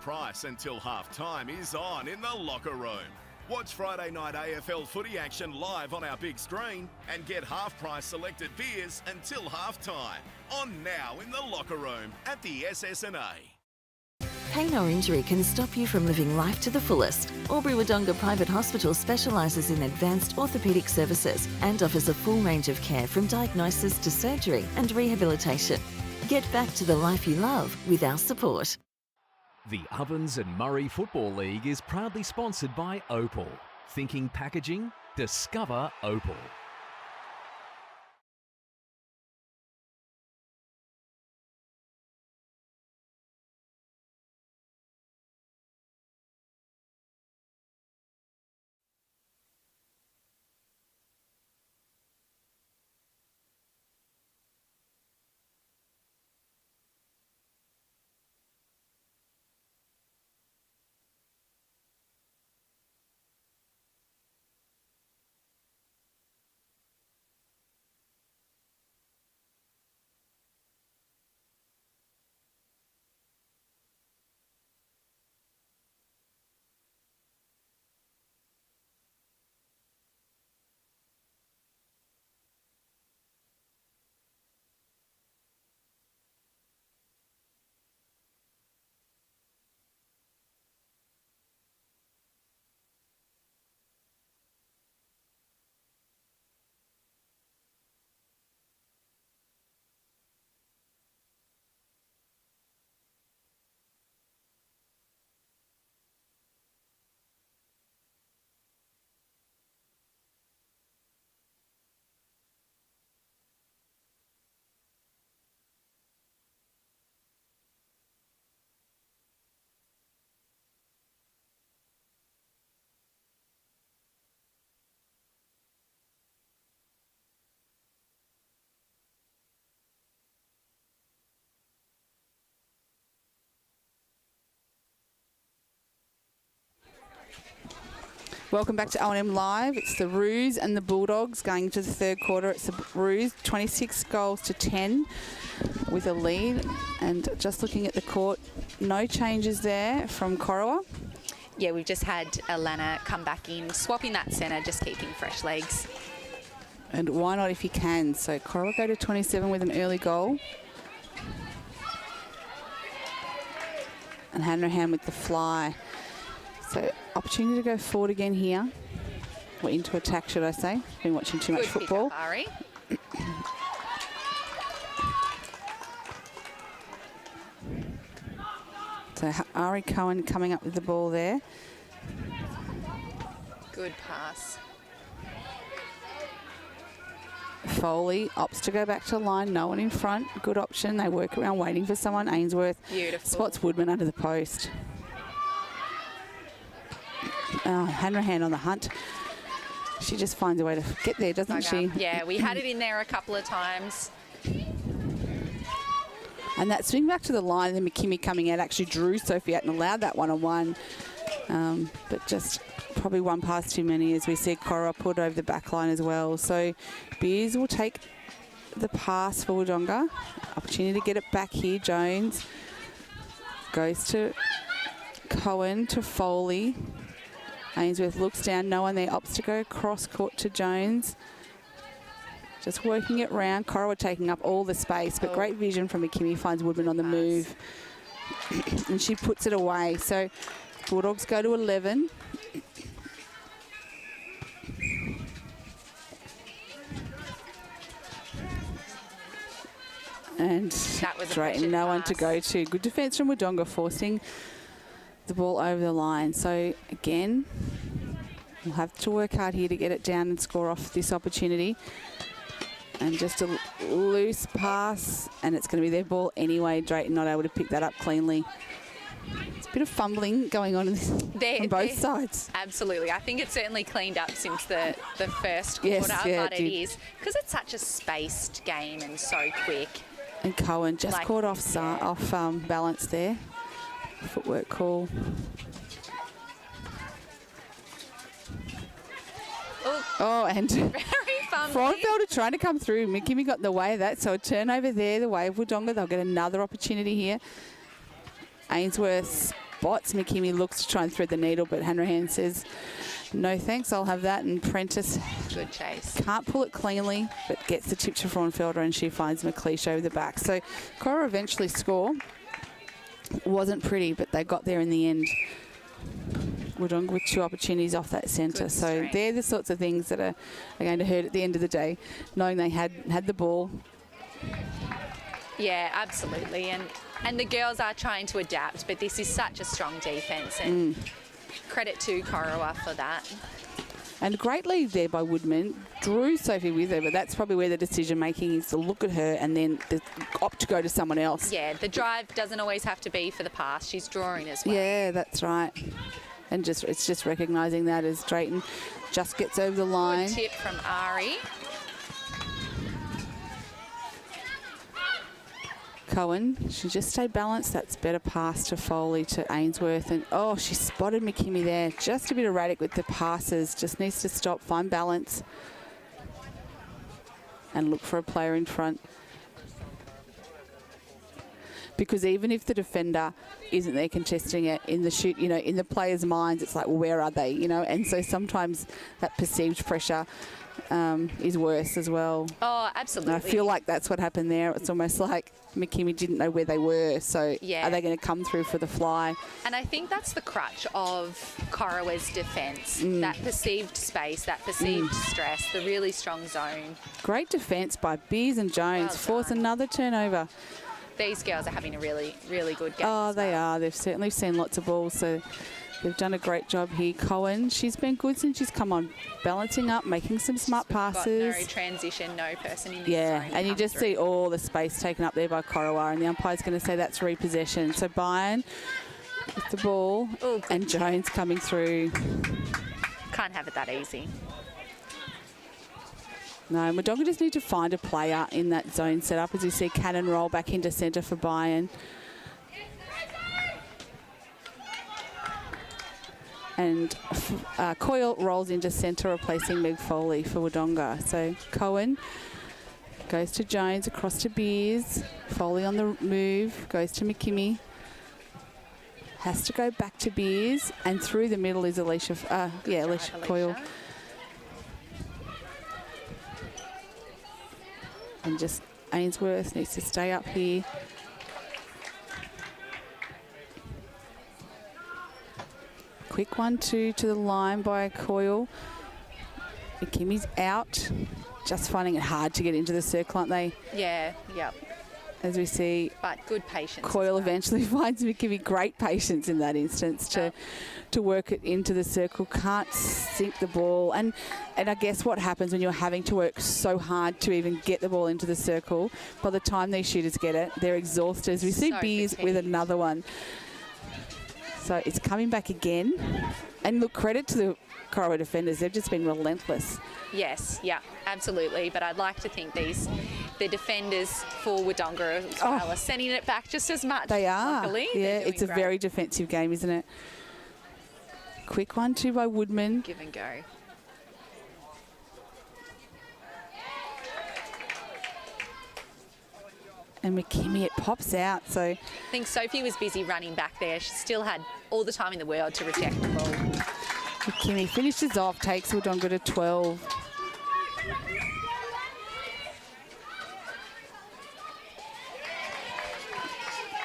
Price until half-time is on in the locker room. Watch Friday night AFL footy action live on our big screen and get half-price selected beers until half-time. On now in the locker room at the SS&A. Pain or injury can stop you from living life to the fullest. Wodonga Private Hospital specialises in advanced orthopaedic services and offers a full range of care from diagnosis to surgery and rehabilitation. Get back to the life you love with our support. The Ovens and Murray Football League is proudly sponsored by Opal. Thinking packaging? Discover Opal. Welcome back to O&M Live. It's the Roos and the Bulldogs going into the third quarter. It's the Roos 26 goals to 10 with a lead. And just looking at the court, no changes there from Corowa. Yeah, we've just had Alana come back in, swapping that centre, just keeping fresh legs. And why not if you can? So Corowa go to 27 with an early goal. And Hanrahan with the fly. So opportunity to go forward again here. Or into attack, should I say. Been watching too much football. Good pick up, Ari. So Ari Cohen coming up with the ball there. Good pass. Foley opts to go back to the line. No one in front. Good option. They work around waiting for someone. Ainsworth Beautiful. spots Woodman under the post. Hanrahan on the hunt. She just finds a way to get there, doesn't she? Yeah, we had it in there a couple of times. And that swing back to the line, and then McKimmie coming out actually drew Sophie out and allowed that one-on-one. But just probably one pass too many as we see Corowa put over the back line as well. So Beers will take the pass for Wodonga. Opportunity to get it back here. Jones goes to Cohen to Foley. Ainsworth looks down, no one there, opts to go cross court to Jones. Just working it round. Corowa taking up all the space, but great vision from McKimmie, finds Woodman on the move. And she puts it away. So Bulldogs go to 11. And Drayton, no one to go to. Good defence from Wodonga, forcing the ball over the line. So again, we'll have to work hard here to get it down and score off this opportunity. And just a loose pass, and it's going to be their ball anyway. Drayton not able to pick that up cleanly. It's a bit of fumbling going on on both sides. Absolutely. I think it's certainly cleaned up since the first quarter, but it is because it's such a spaced game and so quick. And Cohen just caught off balance there. Footwork call. And Frauenfelder trying to come through. McKimmie got in the way of that, so a turnover there, the way of Wodonga. They'll get another opportunity here. Ainsworth spots. McKimmie looks to try and thread the needle, but Hanrahan says, no thanks, I'll have that. And Prentice good chase. Can't pull it cleanly, but gets the tip to Frauenfelder, and she finds McLeish over the back. So Corowa eventually score. Wasn't pretty, but they got there in the end. Wodonga with 2 opportunities off that centre. So strength. they're the sorts of things that are going to hurt at the end of the day, knowing they had the ball. Yeah, absolutely. And the girls are trying to adapt, but this is such a strong defence, and credit to Corowa for that. And a great lead there by Woodman. Drew Sophie with her, but that's probably where the decision making is, to look at her and then opt to go to someone else. Yeah, the drive doesn't always have to be for the pass. She's drawing as well. Yeah, that's right. And it's just recognising that as Drayton just gets over the line. Good tip from Ari. Cohen, she just stayed balanced. That's better pass to Foley to Ainsworth. And, oh, she spotted McKimmie there. Just a bit erratic with the passes. Just needs to stop, find balance, and look for a player in front. Because even if the defender isn't there contesting it, in the shoot, in the players' minds, it's like, well, where are they, And so sometimes that perceived pressure is worse as well. Oh, absolutely. And I feel like that's what happened there. It's almost like McKimmie didn't know where they were, so yeah. Are they going to come through for the fly? And I think that's the crutch of Corowa's defence, that perceived space, that perceived stress, the really strong zone. Great defence by Beers and Jones. Force another turnover. These girls are having a really, really good game. Oh, they are. They've certainly seen lots of balls, so they've done a great job here. Cohen, she's been good since she's come on, balancing up, making some smart passes. Got no transition, no person in the Yeah, zone and you just see all the space taken up there by Corowa, and the umpire's going to say that's repossession. So Bayern with the ball, and Jones coming through. Can't have it that easy. No, Wodonga just need to find a player in that zone setup, as you see Cannon roll back into centre for Bayern. And Coyle rolls into centre, replacing Meg Foley for Wodonga. So Cohen goes to Jones, across to Beers. Foley on the move, goes to McKimmie. Has to go back to Beers, and through the middle is Alicia Coyle. And just Ainsworth needs to stay up here. Quick 1-2 to the line by Coyle. McKimmie's out. Just finding it hard to get into the circle, aren't they? Yeah, yep. As we see, but good patience. Coyle eventually finds McKimmie great patience in that instance to work it into the circle. Can't sink the ball, and I guess what happens when you're having to work so hard to even get the ball into the circle, by the time these shooters get it, they're exhausted. As we see Beers with another one. So it's coming back again, and look, credit to the Corowa defenders. They've just been relentless. Yes, yeah, absolutely. But I'd like to think the defenders for Wodonga as well are sending it back just as much. They are. Luckily. Yeah, it's a very defensive game, isn't it? Quick 1-2 by Woodman. Give and go. And McKimmie, it pops out. So I think Sophie was busy running back there. She still had all the time in the world to reject the ball. McKimmie finishes off, takes Wodonga to 12.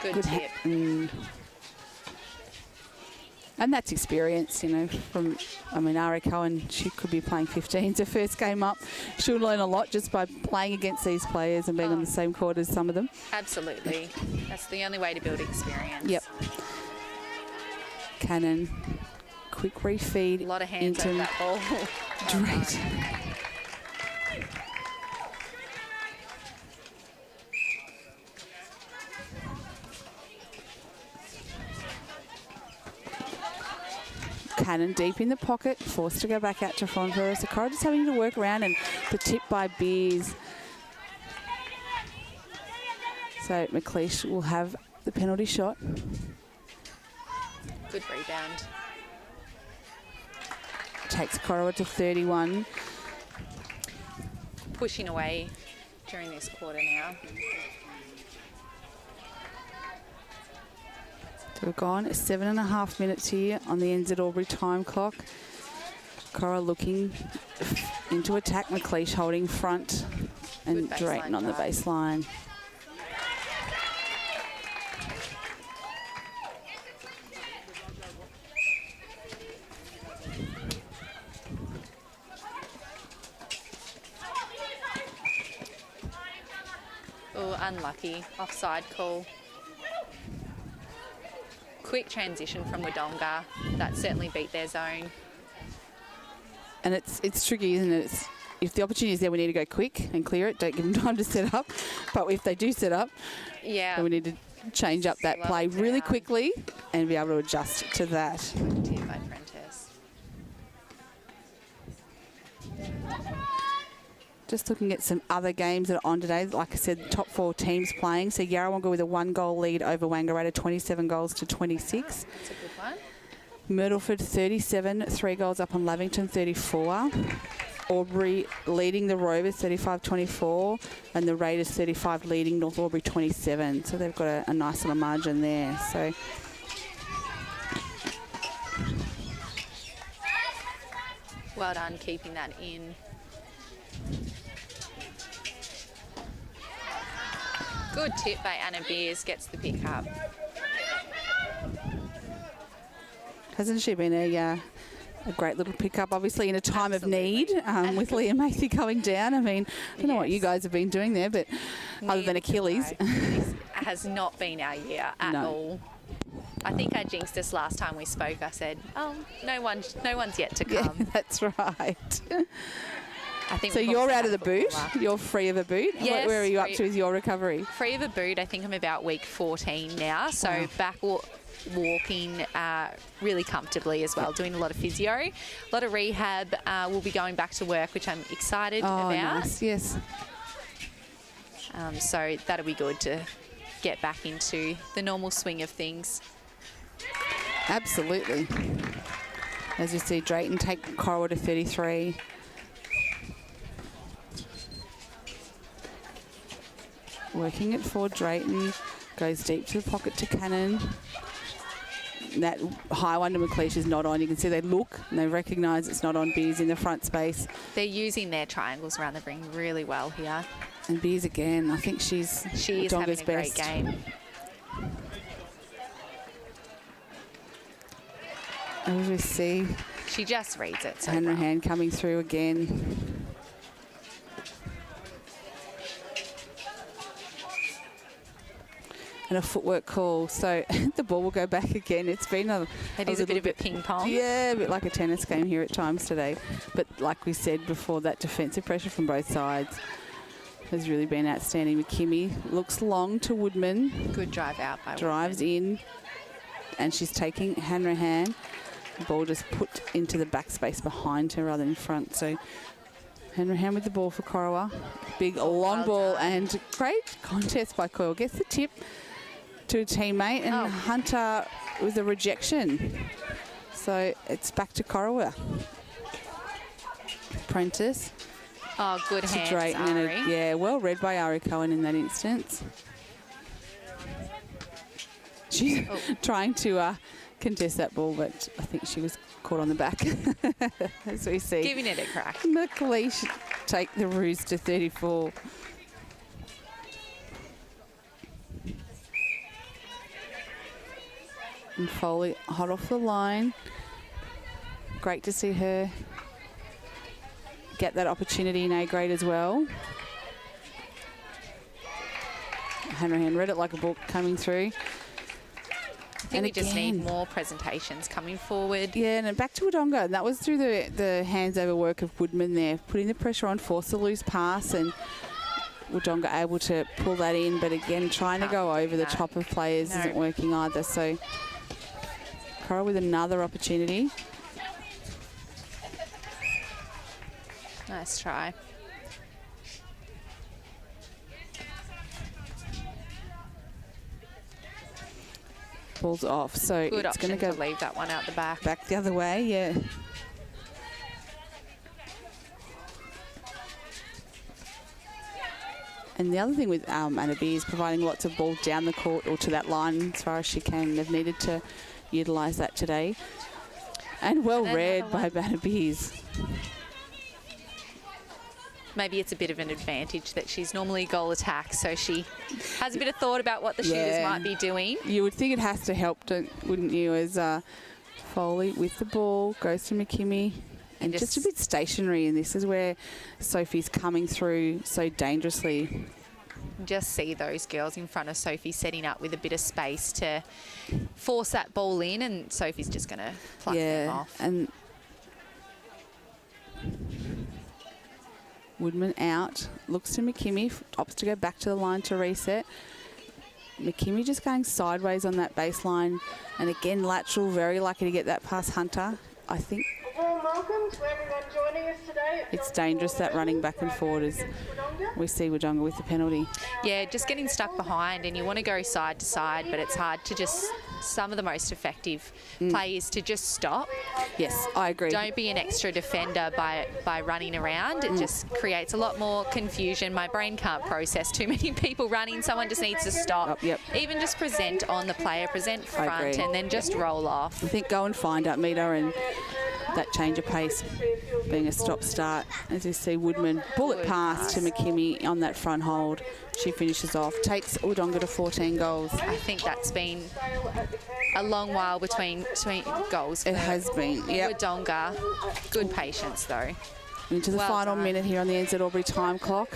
Good tip. And that's experience, Ari Cohen, she could be playing 15s her first game up. She'll learn a lot just by playing against these players and being on the same court as some of them. Absolutely. That's the only way to build experience. Yep. Cannon, quick refeed. A lot of hands over that ball. Great. Cannon deep in the pocket, forced to go back out to front her. So Corowa just having to work around, and the tip by Beers. So McLeish will have the penalty shot. Good rebound. Takes Corowa to 31. Pushing away during this quarter now. So we've gone 7.5 minutes here on the NZ Albury time clock. Corowa looking into attack. McLeish holding front, and Drayton on the baseline. Unlucky. Offside call. Quick transition from Wodonga. That certainly beat their zone. And it's tricky, isn't it? If the opportunity is there, we need to go quick and clear it. Don't give them time to set up. But if they do set up, then we need to change up that play really quickly and be able to adjust to that. Just looking at some other games that are on today. Like I said, top 4 teams playing. So Yarrawonga with a 1-goal lead over Wangaratta, 27 goals to 26. That's a good one. Myrtleford 37, 3 goals up on Lavington 34. Albury leading the Rovers 35-24, and the Raiders 35 leading North Albury 27. So they've got a nice little margin there. So well done keeping that in. Good tip by Anna Beers, gets the pick up. Hasn't she been a great little pickup, obviously, in a time of need with Leah Mathy going down? I mean, I don't know what you guys have been doing there, but other than Achilles. This has not been our year at all. I think I jinxed us last time we spoke. I said, oh, no one's yet to come. Yeah, that's right. I think so you're out of the boot? You're free of a boot? Yes. Where are you up to with your recovery? Free of a boot. I think I'm about week 14 now. So back walking really comfortably as well, doing a lot of physio, a lot of rehab. We'll be going back to work, which I'm excited about. Nice, yes. So that'll be good to get back into the normal swing of things. Absolutely. As you see, Drayton take Corowa to 33. Working it for Drayton, goes deep to the pocket to Cannon. That high one to McLeish is not on. You can see they look and they recognise it's not on. Beers in the front space. They're using their triangles around the ring really well here. And Beers again, I think she is having a great game. As we see, she just reads it. So Hanrahan coming through again. And a footwork call, so the ball will go back again. It's been a bit of a ping pong. Yeah, a bit like a tennis game here at times today. But like we said before, that defensive pressure from both sides has really been outstanding. McKimmie looks long to Woodman. Good drive out by Drives in, and she's taking Hanrahan. The ball just put into the back space behind her rather than in front. So Hanrahan with the ball for Corowa. Big long ball and great contest by Coyle. Gets the tip to a teammate, and Hunter with a rejection. So it's back to Corowa. Prentice. Oh, good hands, Ari. Yeah, well read by Ari Cohen in that instance. She's trying to contest that ball, but I think she was caught on the back, as we see. Giving it a crack. McLeish take the Roos to 34. And Foley hot off the line. Great to see her get that opportunity in A grade as well. Hanrahan read it like a book coming through. I think we just need more presentations coming forward. Yeah, and back to Wodonga. That was through the hands-over work of Woodman there, putting the pressure on, force a loose pass, and Wodonga able to pull that in. But again, trying to go over the top of players isn't working either. So Corowa with another opportunity. Nice try. Ball's off, so good it's going to go leave that one out the back. Back the other way, yeah. And the other thing with Anna B is providing lots of ball down the court or to that line as far as she can. They've needed to utilise that today. And well read by Anna Beers. Maybe it's a bit of an advantage that she's normally goal attack, so she has a bit of thought about what the shooters might be doing. You would think it has to help, wouldn't you, as Foley with the ball, goes to McKimmie. And just a bit stationary, and this is where Sophie's coming through so dangerously. Just see those girls in front of Sophie setting up with a bit of space to force that ball in, and Sophie's just going to pluck them off. And Woodman out, looks to McKimmie, opts to go back to the line to reset. McKimmie just going sideways on that baseline, and again lateral, very lucky to get that past Hunter. I think welcome to everyone joining us today. It's dangerous, that running back and forward, as we see Wodonga with the penalty. Yeah, just getting stuck behind, and you want to go side to side, but it's hard to just, some of the most effective play is to just stop. Yes, I agree. Don't be an extra defender by running around. It just creates a lot more confusion. My brain can't process too many people running. Someone just needs to stop. Even just present on the player, present front, and then just roll off. I think go and find up meter and that change of pace being a stop-start. As you see, Woodman bullet pass to McKimmie on that front hold. She finishes off, takes Wodonga to 14 goals. I think that's been a long while between goals. It has been, Wodonga. Good patience, though. Into the final minute here on the NZ Albury time clock.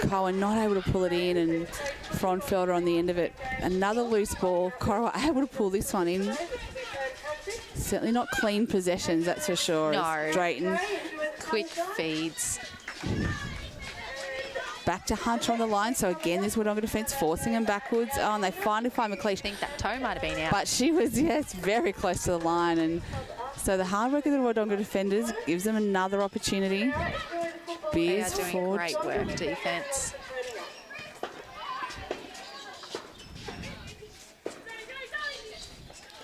Cohen not able to pull it in, and Fronfelder on the end of it. Another loose ball. Corowa able to pull this one in. Certainly not clean possessions, that's for sure. No. Drayton. Quick feeds. Back to Hunter on the line. So again, this Wodonga defence forcing them backwards. Oh, and they finally find McLeish. I think that toe might have been out. But she was, yes, very close to the line. And so the hard work of the Wodonga defenders gives them another opportunity. Beers they are doing forward. Great work, defence.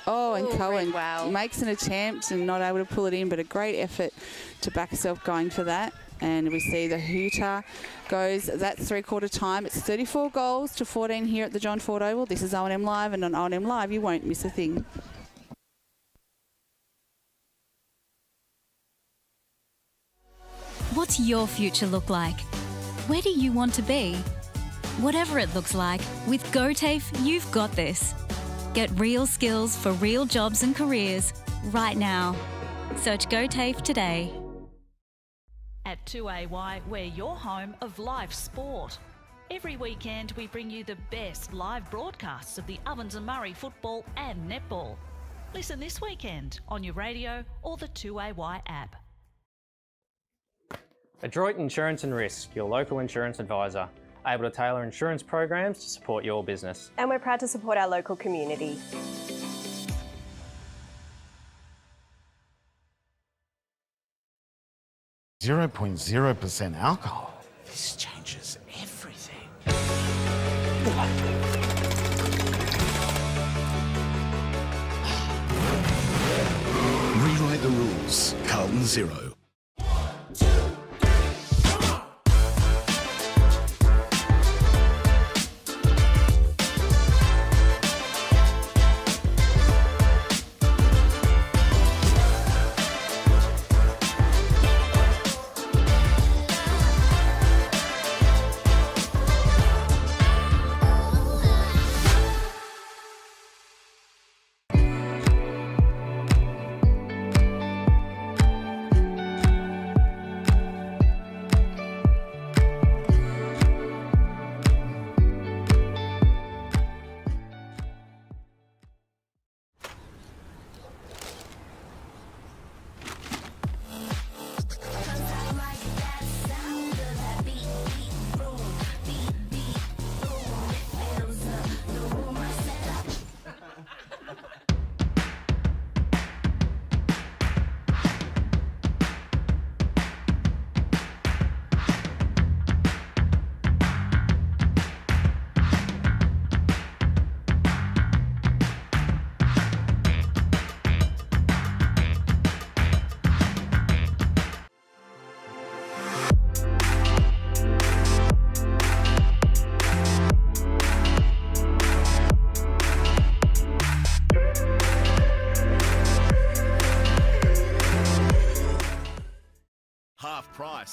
Oh, and Cohen well. makes an attempt and not able to pull it in, but a great effort to back herself going for that. And we see the hooter goes, that's three-quarter time. It's 34 goals to 14 here at the John Ford Oval. This is O&M Live, and on O&M Live, you won't miss a thing. What's your future look like? Where do you want to be? Whatever it looks like, with GoTAFE, you've got this. Get real skills for real jobs and careers right now. Search GoTAFE today. At 2AY, we're your home of live sport. Every weekend we bring you the best live broadcasts of the Ovens and Murray football and netball. Listen this weekend on your radio or the 2AY app. Adroit Insurance and Risk, your local insurance advisor, able to tailor insurance programs to support your business. And we're proud to support our local community. .0% alcohol. This changes everything. Rewrite the rules. Carlton 0.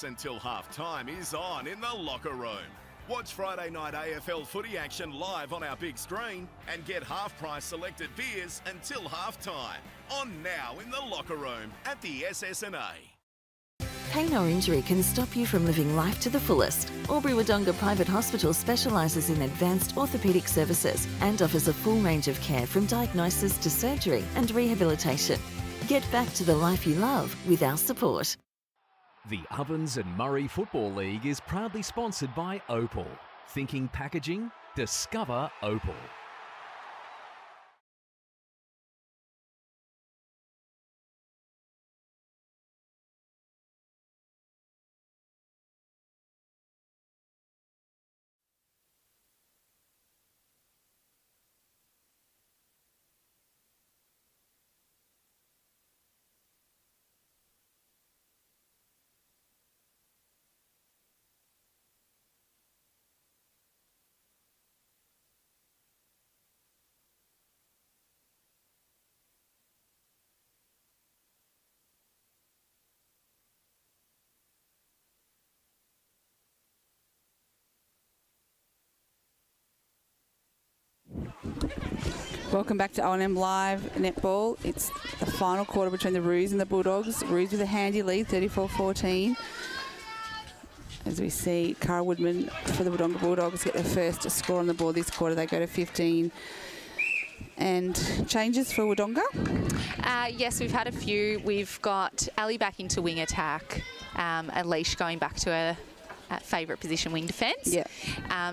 Until half-time is on in the locker room. Watch Friday night AFL footy action live on our big screen and get half-price selected beers until half-time. On now in the locker room at the SS&A. Pain or injury can stop you from living life to the fullest. Wodonga Private Hospital specialises in advanced orthopaedic services and offers a full range of care from diagnosis to surgery and rehabilitation. Get back to the life you love with our support. The Ovens and Murray Football League is proudly sponsored by Opal. Thinking packaging? Discover Opal. Welcome back to O&M Live Netball. It's the final quarter between the Roos and the Bulldogs. Roos with a handy lead, 34-14. As we see, Cara Woodman for the Wodonga Bulldogs get their first score on the board this quarter. They go to 15. And changes for Wodonga? Yes, we've had a few. We've got Ali back into wing attack, Alicia going back to her favourite position, wing defence. Yeah.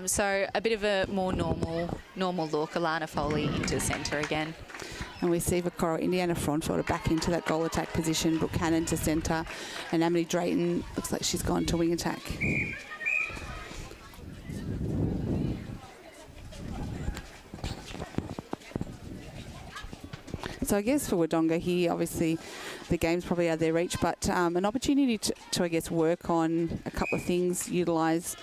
So a bit of a more normal look. Alana Foley into the centre again. And we see for Corowa, Indiana Frontfielder back into that goal attack position. Buchanan to centre. And Amity Drayton looks like she's gone to wing attack. So I guess for Wodonga here, obviously the game's probably out of their reach, but an opportunity to I guess, work on a couple of things, utilise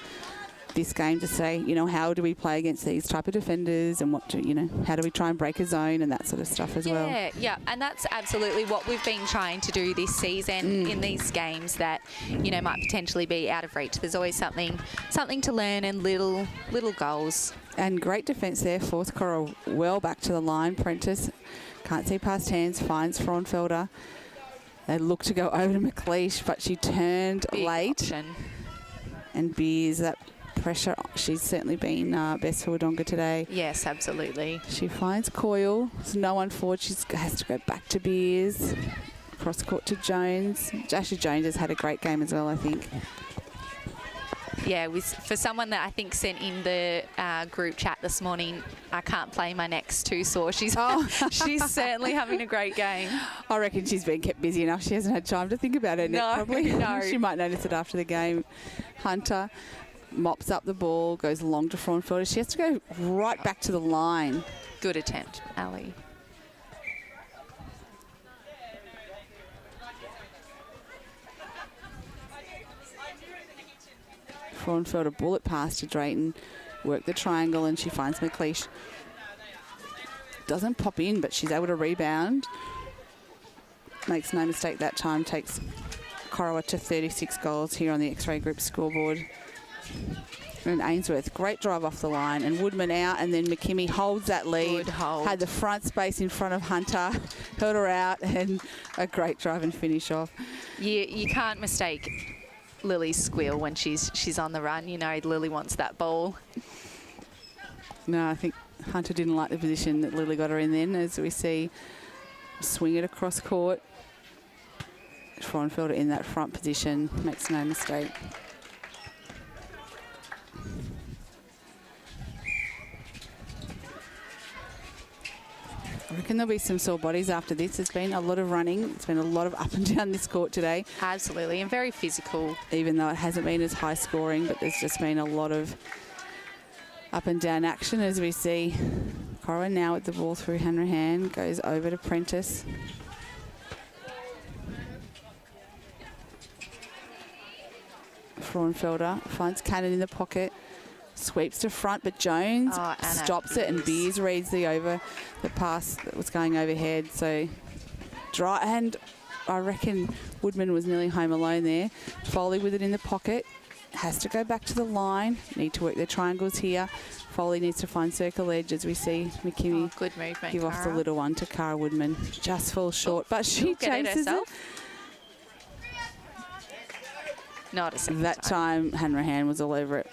this game to say, you know, how do we play against these type of defenders and what do, you know, how do we try and break a zone and that sort of stuff as well. Yeah, and that's absolutely what we've been trying to do this season in these games that, you know, might potentially be out of reach. There's always something to learn and little goals. And great defence there, fourth Corowa well back to the line. Prentice can't see past hands, finds Frauenfelder. They look to go over to McLeish, but she turned late. Option. And Beers, that pressure, she's certainly been best for Wodonga today. Yes, absolutely. She finds Coyle. There's no one forward. She has to go back to Beers. Cross court to Jones. Ashley Jones has had a great game as well, I think. Yeah, for someone that I think sent in the group chat this morning, I can't play my next two sore. She's certainly having a great game. I reckon she's been kept busy enough. She hasn't had time to think about it. No, probably. No. She might notice it after the game. Hunter mops up the ball, goes long to Frauenfelder. She has to go right back to the line. Good attempt, Ali. Frauenfelder bullet pass to Drayton, work the triangle, and she finds McLeish. Doesn't pop in, but she's able to rebound. Makes no mistake that time, takes Corowa to 36 goals here on the X-Ray Group scoreboard. And Ainsworth, great drive off the line, and Woodman out, and then McKimmie holds that lead. Good hold. Had the front space in front of Hunter, held her out, and a great drive and finish off. You can't mistake Lily's squeal when she's on the run. You know, Lily wants that ball. No, I think Hunter didn't like the position that Lily got her in then, as we see swing it across court. Frauenfelder in that front position, makes no mistake. I reckon there'll be some sore bodies after this. There's been a lot of running. It's been a lot of up and down this court today. Absolutely, and very physical. Even though it hasn't been as high scoring, but there's just been a lot of up and down action as we see. Corowa now with the ball through Hanrahan, goes over to Prentice. Frauenfelder finds Cannon in the pocket. Sweeps to front, but Jones stops it, and Beers reads the pass that was going overhead. So dry, and I reckon Woodman was nearly home alone there. Foley with it in the pocket, has to go back to the line. Need to work their triangles here. Foley needs to find circle edge as we see McKimmie good movement, give off the little one to Cara Woodman. Just falls short, but she chases it. Not a second That time, Hanrahan was all over it.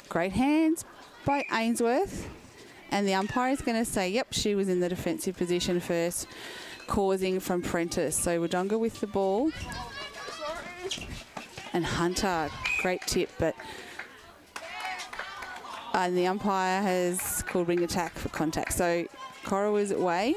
Great hands by Ainsworth. And the umpire is going to say, yep, she was in the defensive position first, causing from Prentice. So Wodonga with the ball. And Hunter, great tip, but... And the umpire has called ring attack for contact. So Corowa's away.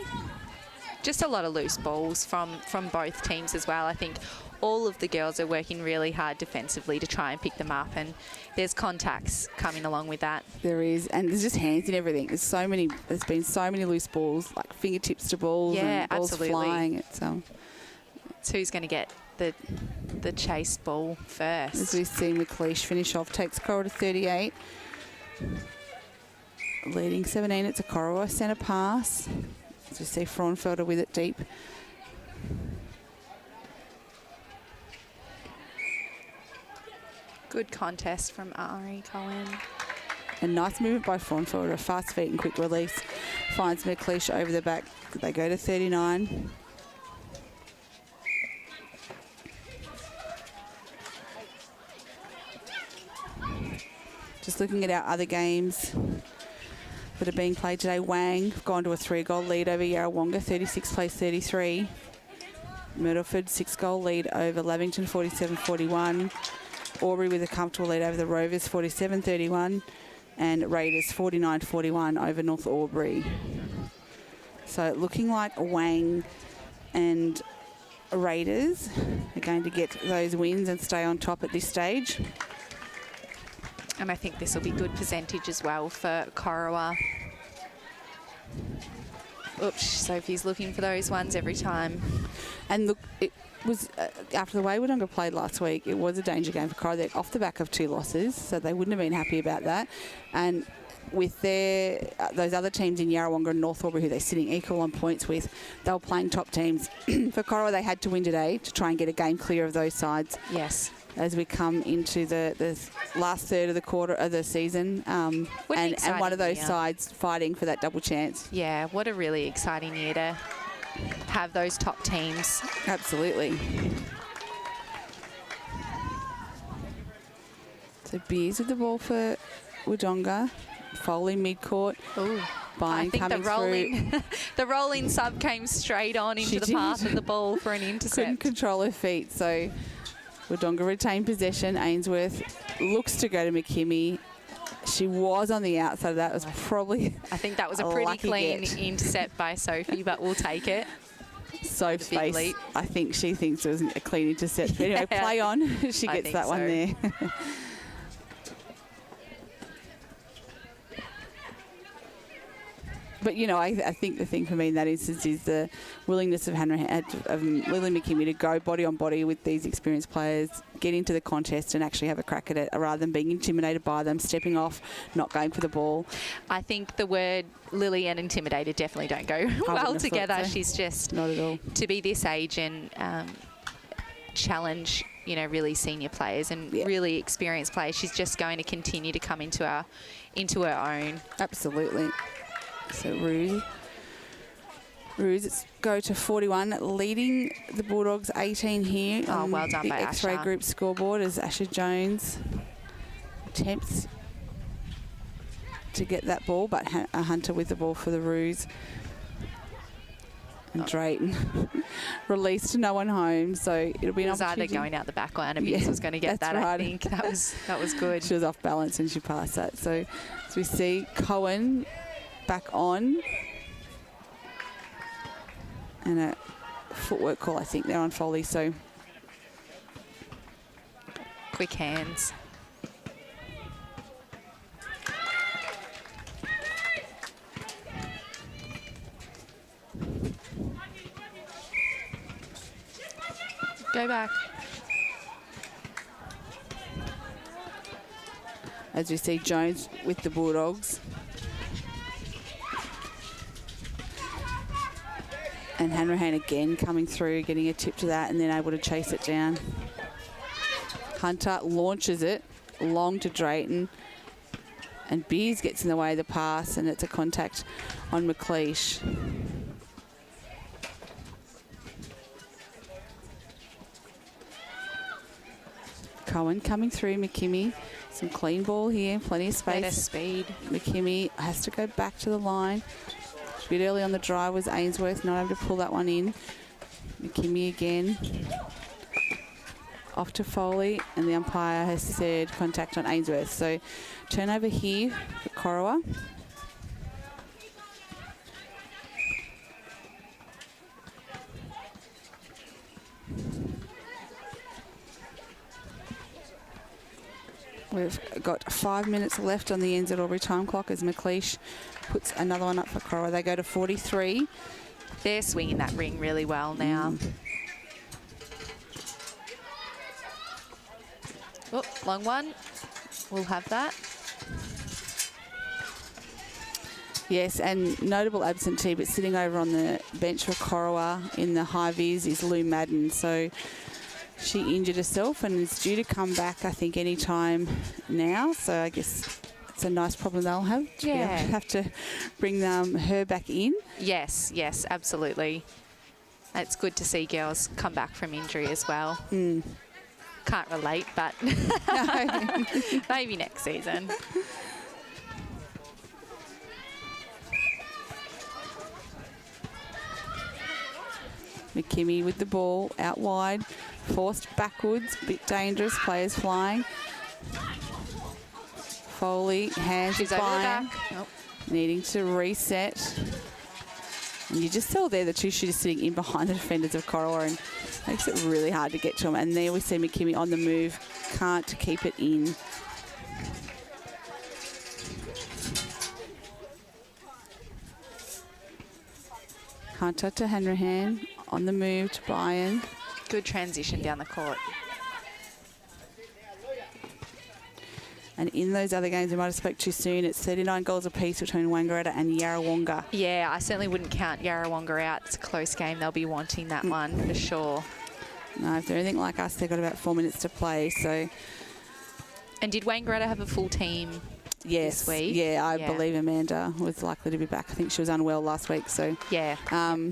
Just a lot of loose balls from both teams as well. I think all of the girls are working really hard defensively to try and pick them up, and there's contacts coming along with that. There is, and there's just hands in everything. There's been so many loose balls, like fingertips to balls and balls flying. It's who's going to get the chase ball first. As we see McLeish finish off, takes Corowa to 38. Leading 17, it's a Corowa centre pass. As we see Fraunfelder with it deep. Good contest from Ari Cohen. A nice movement by Fraunfelder, a fast feet and quick release. Finds McLeish over the back. They go to 39. Just looking at our other games that are being played today. Wang have gone to a 3-goal lead over Yarrawonga, 36 plays 33. Myrtleford, 6-goal lead over Lavington, 47-41. Aubrey with a comfortable lead over the Rovers, 47-31. And Raiders, 49-41 over North Albury. So looking like Wang and Raiders are going to get those wins and stay on top at this stage. And I think this will be good percentage as well for Corowa. Oops, Sophie's looking for those ones every time. And look, it was, after the way Wodonga played last week, it was a danger game for Corowa. They're off the back of 2 losses, so they wouldn't have been happy about that. And with their those other teams in Yarrawonga and North Albury, who they're sitting equal on points with, they were playing top teams. For Corowa, they had to win today to try and get a game clear of those sides. Yes. As we come into the last third of the quarter of the season, and one of those sides fighting for that double chance. Yeah, what a really exciting year to have those top teams. Absolutely. So Beers with the ball for Wodonga. Foley mid-court. Ooh. I think the rolling sub came straight on into the path of the ball for an intercept. Couldn't control her feet, so Wodonga retained possession. Ainsworth looks to go to McKimmie. She was on the outside of that. It was probably I think that was a pretty clean intercept by Sophie, but we'll take it. Soph's face, I think she thinks it was a clean intercept. But anyway, play on. She gets that one there. But, you know, I think the thing for me in that instance is the willingness of Lily McKimmie to go body on body with these experienced players, get into the contest and actually have a crack at it rather than being intimidated by them, stepping off, not going for the ball. I think the word Lily and intimidated definitely don't go well together. So. She's just not at all. To be this age and challenge, you know, really senior players and really experienced players, she's just going to continue to come into her own. Absolutely. So Roos go to 41, leading the Bulldogs 18 here. Oh, well done by the X-Ray Asher. Group scoreboard as Asher Jones attempts to get that ball, but a Hunter with the ball for the Roos. And Drayton released no one home, so it'll be an opportunity. Either going out the back line, Abuse was going to get that. Right. I think that was good. She was off balance and she passed that. So as we see Cohen back on, and a footwork call, I think they're on Foley. So quick hands. Go back. As we see Jones with the Bulldogs. And Hanrahan again coming through, getting a tip to that and then able to chase it down. Hunter launches it long to Drayton. And Beers gets in the way of the pass and it's a contact on McLeish. Cohen coming through. McKimmie, some clean ball here, plenty of space. Better speed. McKimmie has to go back to the line. A bit early on the drive was Ainsworth, not able to pull that one in. McKimmie again. Off to Foley, and the umpire has said contact on Ainsworth. So turnover here for Corowa. We've got 5 minutes left on the NZ Albury time clock as McLeish puts another one up for Corowa. They go to 43. They're swinging that ring really well now. Oh, long one. We'll have that. Yes, and notable absentee, but sitting over on the bench for Corowa in the high vis is Lou Madden. So she injured herself and is due to come back, I think, any time now. So I guess it's a nice problem they'll have to have to bring her back in. Yes, yes, absolutely. It's good to see girls come back from injury as well. Can't relate, but maybe next season. McKimmie with the ball out wide, forced backwards, bit dangerous, players flying. Foley, hands She's over the flying, back. needing to reset. And you just saw there the two shooters sitting in behind the defenders of Corowa, and makes it really hard to get to them. And there we see McKimmie on the move, can't keep it in. Hunter to Hanrahan, on the move to Byron. Good transition down the court. And in those other games, we might have spoke too soon. It's 39 goals apiece between Wangaratta and Yarrawonga. Yeah, I certainly wouldn't count Yarrawonga out. It's a close game. They'll be wanting that one for sure. No, if they're anything like us, they've got about 4 minutes to play. So. And did Wangaratta have a full team this week? Yeah, I believe Amanda was likely to be back. I think she was unwell last week. So yeah.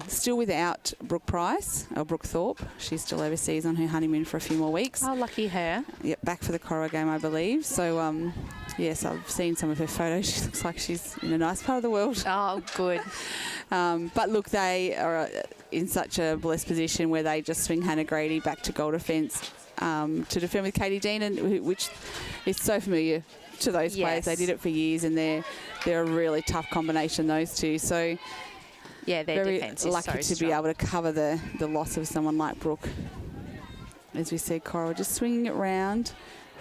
Still without Brooke Price, or Brooke Thorpe. She's still overseas on her honeymoon for a few more weeks. Oh, lucky her. Yep, back for the Corowa game, I believe. So, yes, I've seen some of her photos. She looks like she's in a nice part of the world. Oh, good. But look, they are in such a blessed position where they just swing Hannah Grady back to goal defence to defend with Katie Dean, and which is so familiar to those players. They did it for years, and they're a really tough combination, those two. So yeah, their very defence is lucky so to be able to cover the loss of someone like Brooke. As we see Corowa just swinging it round.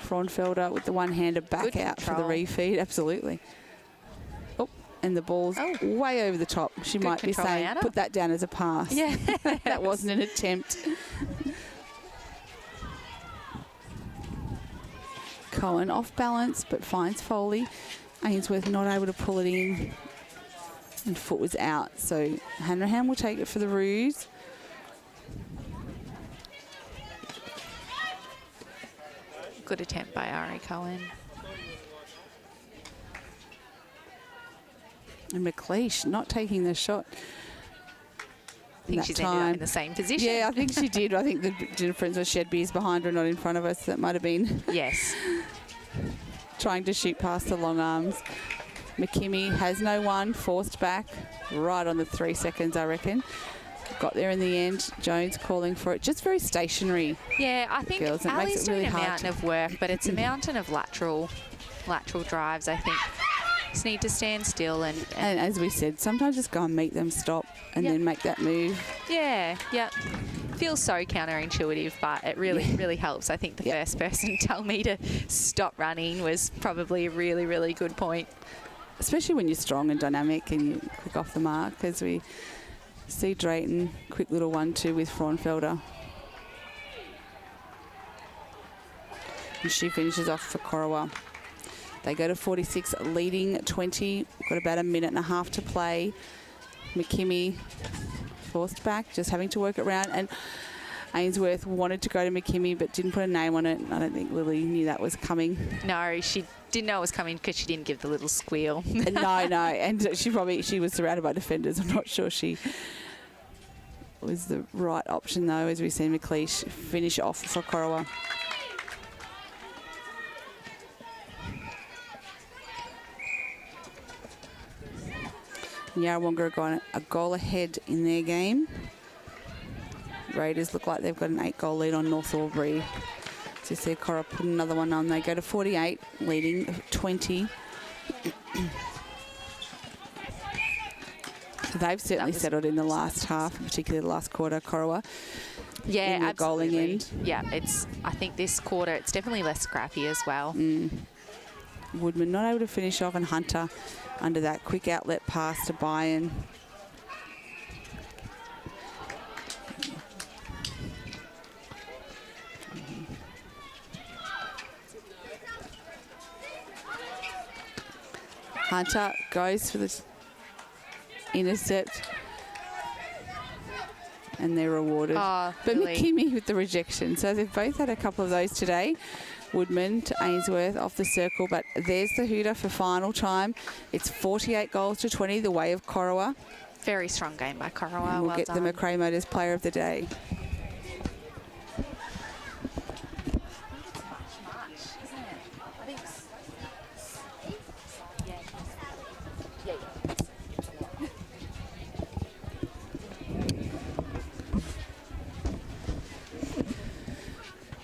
Fraunfelder with the one-hander back out for the refeed. Absolutely. Oh, and the ball's way over the top. She might be saying, Anna. put that down as a pass. Yeah. That wasn't an attempt. Cohen off balance, but finds Foley. Ainsworth not able to pull it in. And foot was out. So Hanrahan will take it for the Roos. Good attempt by Ari Cohen. And McLeish not taking the shot. I think she's ended up in the same position. Yeah, I think she did. I think the difference was she had beers behind her, not in front of us. That might have been trying to shoot past the long arms. McKimmie has no one, forced back right on the 3 seconds, I reckon. Got there in the end. Jones calling for it. Just very stationary. Yeah, I think girls. Ali's doing a mountain of work, but it's a mountain of lateral drives, I think. Just need to stand still and as we said, sometimes just go and meet them, stop, and then make that move. Yeah. Feels so counterintuitive, but it really helps. I think the first person to tell me to stop running was probably a really, really good point. Especially when you're strong and dynamic and you click off the mark, as we see Drayton, quick little 1-2 with Fraunfelder. And she finishes off for Corowa. They go to 46, leading 20. We've got about a minute and a half to play. McKimmie forced back, just having to work it around. And Ainsworth wanted to go to McKimmie but didn't put a name on it. I don't think Lily knew that was coming. No, she didn't know it was coming because she didn't give the little squeal. No. And she was surrounded by defenders. I'm not sure she was the right option, though, as we see McLeish finish off for Corowa. Yarrawonga are going a goal ahead in their game. Raiders look like they've got an 8-goal lead on North Albury. So see Corowa put another one on. They go to 48, leading 20. They've certainly settled in the last half, particularly the last quarter, Corowa. Yeah, in the absolutely. goaling end. Yeah, I think this quarter it's definitely less scrappy as well. Woodman not able to finish off, and Hunter under that quick outlet pass to Bayern. Hunter goes for this intercept, and they're rewarded. Oh, but really? McKimmie with the rejection. So they've both had a couple of those today. Woodman to Ainsworth off the circle, but there's the hooter for final time. It's 48 goals to 20, the way of Corowa. Very strong game by Corowa. And we'll well get done. the McRae Motors Player of the Day.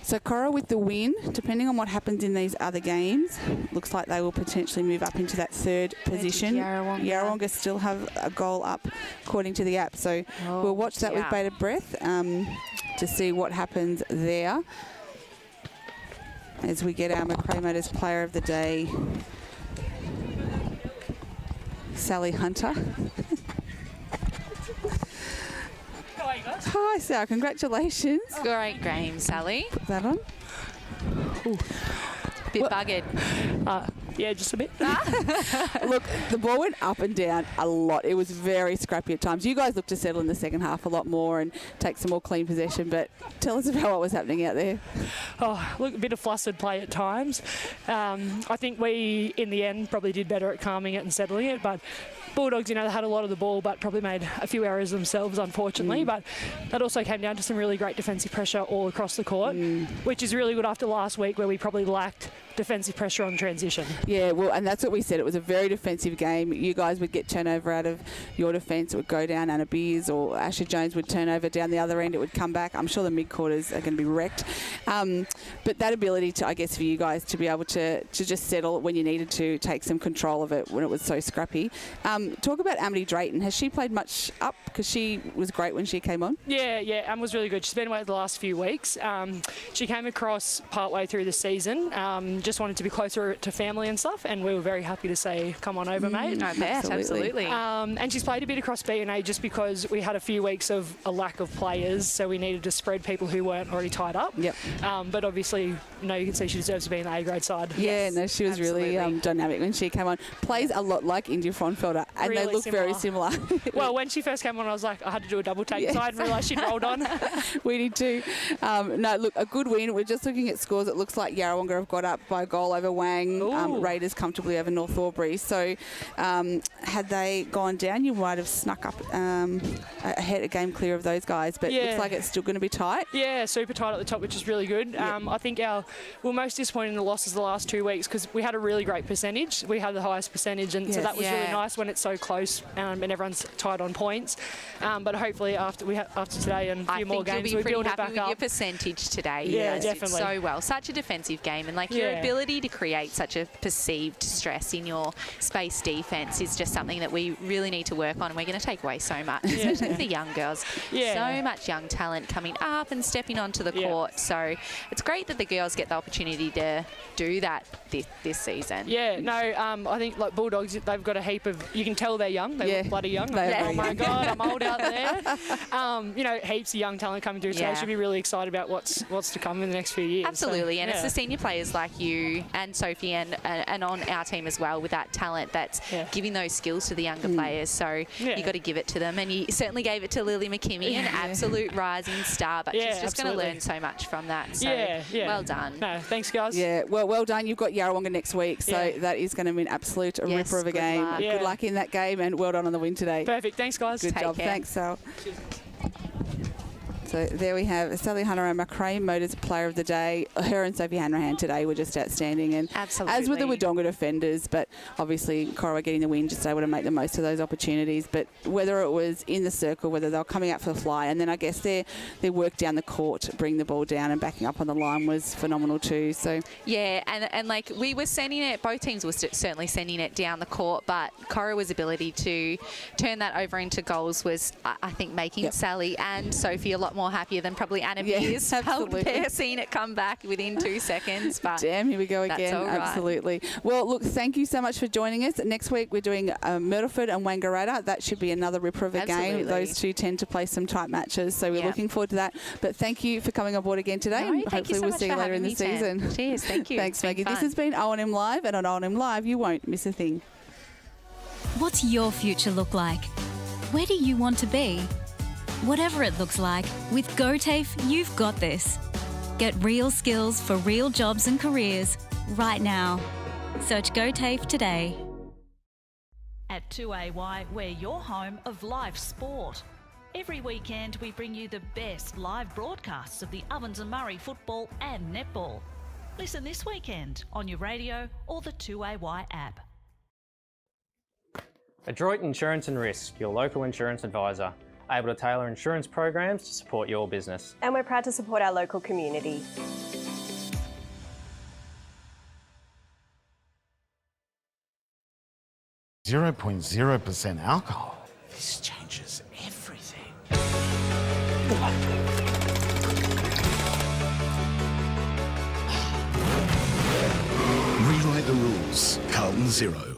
So Corowa with the win, depending on what happens in these other games, looks like they will potentially move up into that third position. Yarrawonga still have a goal up according to the app. So we'll watch that with bated breath to see what happens there as we get our McRae Motors Player of the Day, Sally Hunter. Hi, Sal. Congratulations. Great game, Sally. Put that on. Bit buggered. Yeah, just a bit. Look, the ball went up and down a lot. It was very scrappy at times. You guys looked to settle in the second half a lot more and take some more clean possession, but tell us about what was happening out there. Oh, look, a bit of flustered play at times. I think we, in the end, probably did better at calming it and settling it, but Bulldogs, they had a lot of the ball, but probably made a few errors themselves, unfortunately. But that also came down to some really great defensive pressure all across the court, which is really good after last week where we probably lacked defensive pressure on transition. Yeah, well, and that's what we said. It was a very defensive game. You guys would get turnover out of your defence. It would go down. Anna Beers or Asher Jones would turn over down the other end. It would come back. I'm sure the mid-quarters are going to be wrecked. But that ability to, I guess, for you guys to be able to just settle when you needed to, take some control of it when it was so scrappy. Talk about Amity Drayton. Has she played much up? Because she was great when she came on. Yeah, and was really good. She's been away the last few weeks. She came across partway through the season, just wanted to be closer to family and stuff, and we were very happy to say, come on over, mate. I bet, absolutely. And she's played a bit across B&A just because we had a few weeks of a lack of players, so we needed to spread people who weren't already tied up. Yep. But obviously, you can see she deserves to be in the A-grade side. Yeah, no, she was really dynamic when she came on. Plays a lot like India Fronfelder, and Really they look very similar. Well, when she first came on, I was like, I had to do a double take, so I didn't realise she'd rolled on. We did too. No, look, a good win. We're just looking at scores. It looks like Yarrawonga have got up by a goal over Wang. Raiders comfortably over North Albury. So had they gone down, you might have snuck up ahead, a game clear of those guys. But it looks like it's still going to be tight. Yeah, super tight at the top, which is really good. I think we're most disappointed in the losses the last 2 weeks because we had a really great percentage. We had the highest percentage, and so that was really nice when it's so close and everyone's tied on points. But hopefully after today and a few more games, we build it back up. I think you'll be pretty happy with your percentage today. Yeah, you definitely. Did so well. Such a defensive game, and your ability to create such a perceived stress in your space defence is just something that we really need to work on, and we're going to take away so much, especially with the young girls. So much young talent coming up and stepping onto the court. So it's great that the girls get the opportunity to do that this season. Yeah, no, I think like Bulldogs, they've got a heap of, you can tell they're young. They look bloody young. Oh my God, I'm old out there. Heaps of young talent coming through, so they should be really excited about what's to come in the next few years. Absolutely, and it's the senior players like you and Sophie and on our team as well with that talent that's giving those skills to the younger players. So you got to give it to them, and you certainly gave it to Lily McKimmie, an absolute rising star, but she's just going to learn so much from that. So well done. No, thanks guys. Yeah, well done. You've got Yarrawonga next week, so that is going to be an absolute ripper of a game. Good luck in that game, and well done on the win today. Perfect. Thanks guys. Good job. Thanks, Sal. So there we have Sally Hunter and McRae Motors Player of the Day. Her and Sophie Hanrahan today were just outstanding, and Absolutely. as were the Wodonga defenders. But obviously, Corowa getting the win, just able to make the most of those opportunities. But whether it was in the circle, whether they were coming out for the fly, and then I guess their work down the court to bring the ball down and backing up on the line was phenomenal too. So yeah, and like we were sending it, both teams were certainly sending it down the court, but Corowa's ability to turn that over into goals was, I think, making Sally and Sophie a lot more happier than probably Anna Beers. Absolutely. They're seeing it come back within 2 seconds. But damn, here we go again. All right. Absolutely. Well, look, thank you so much for joining us. Next week we're doing Myrtleford and Wangaratta. That should be another ripper of a game. Those two tend to play some tight matches, so we're looking forward to that. But thank you for coming on board again today. No, hopefully we'll see you later in the season. Cheers, thank you. Thanks, Maggie. This has been O&M Live, and on O&M Live you won't miss a thing. What's your future look like? Where do you want to be? Whatever it looks like, with GoTAFE, you've got this. Get real skills for real jobs and careers right now. Search GoTAFE today. At 2AY, we're your home of live sport. Every weekend we bring you the best live broadcasts of the Ovens and Murray football and netball. Listen this weekend on your radio or the 2AY app. Adroit Insurance and Risk, your local insurance advisor, able to tailor insurance programs to support your business. And we're proud to support our local community. .0% alcohol. This changes everything. Rewrite the rules. Carlton 0.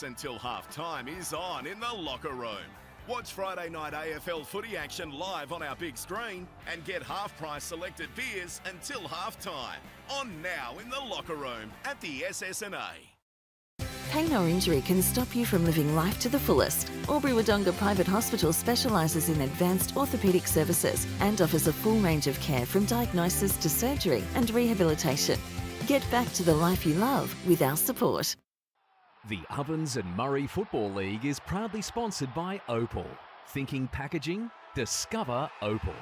Until half-time is on in the locker room. Watch Friday night AFL footy action live on our big screen and get half-price selected beers until half-time. On now in the locker room at the SS&A. Pain or injury can stop you from living life to the fullest. Wodonga Private Hospital specialises in advanced orthopaedic services and offers a full range of care from diagnosis to surgery and rehabilitation. Get back to the life you love with our support. The Ovens and Murray Football League is proudly sponsored by Opal. Thinking packaging? Discover Opal.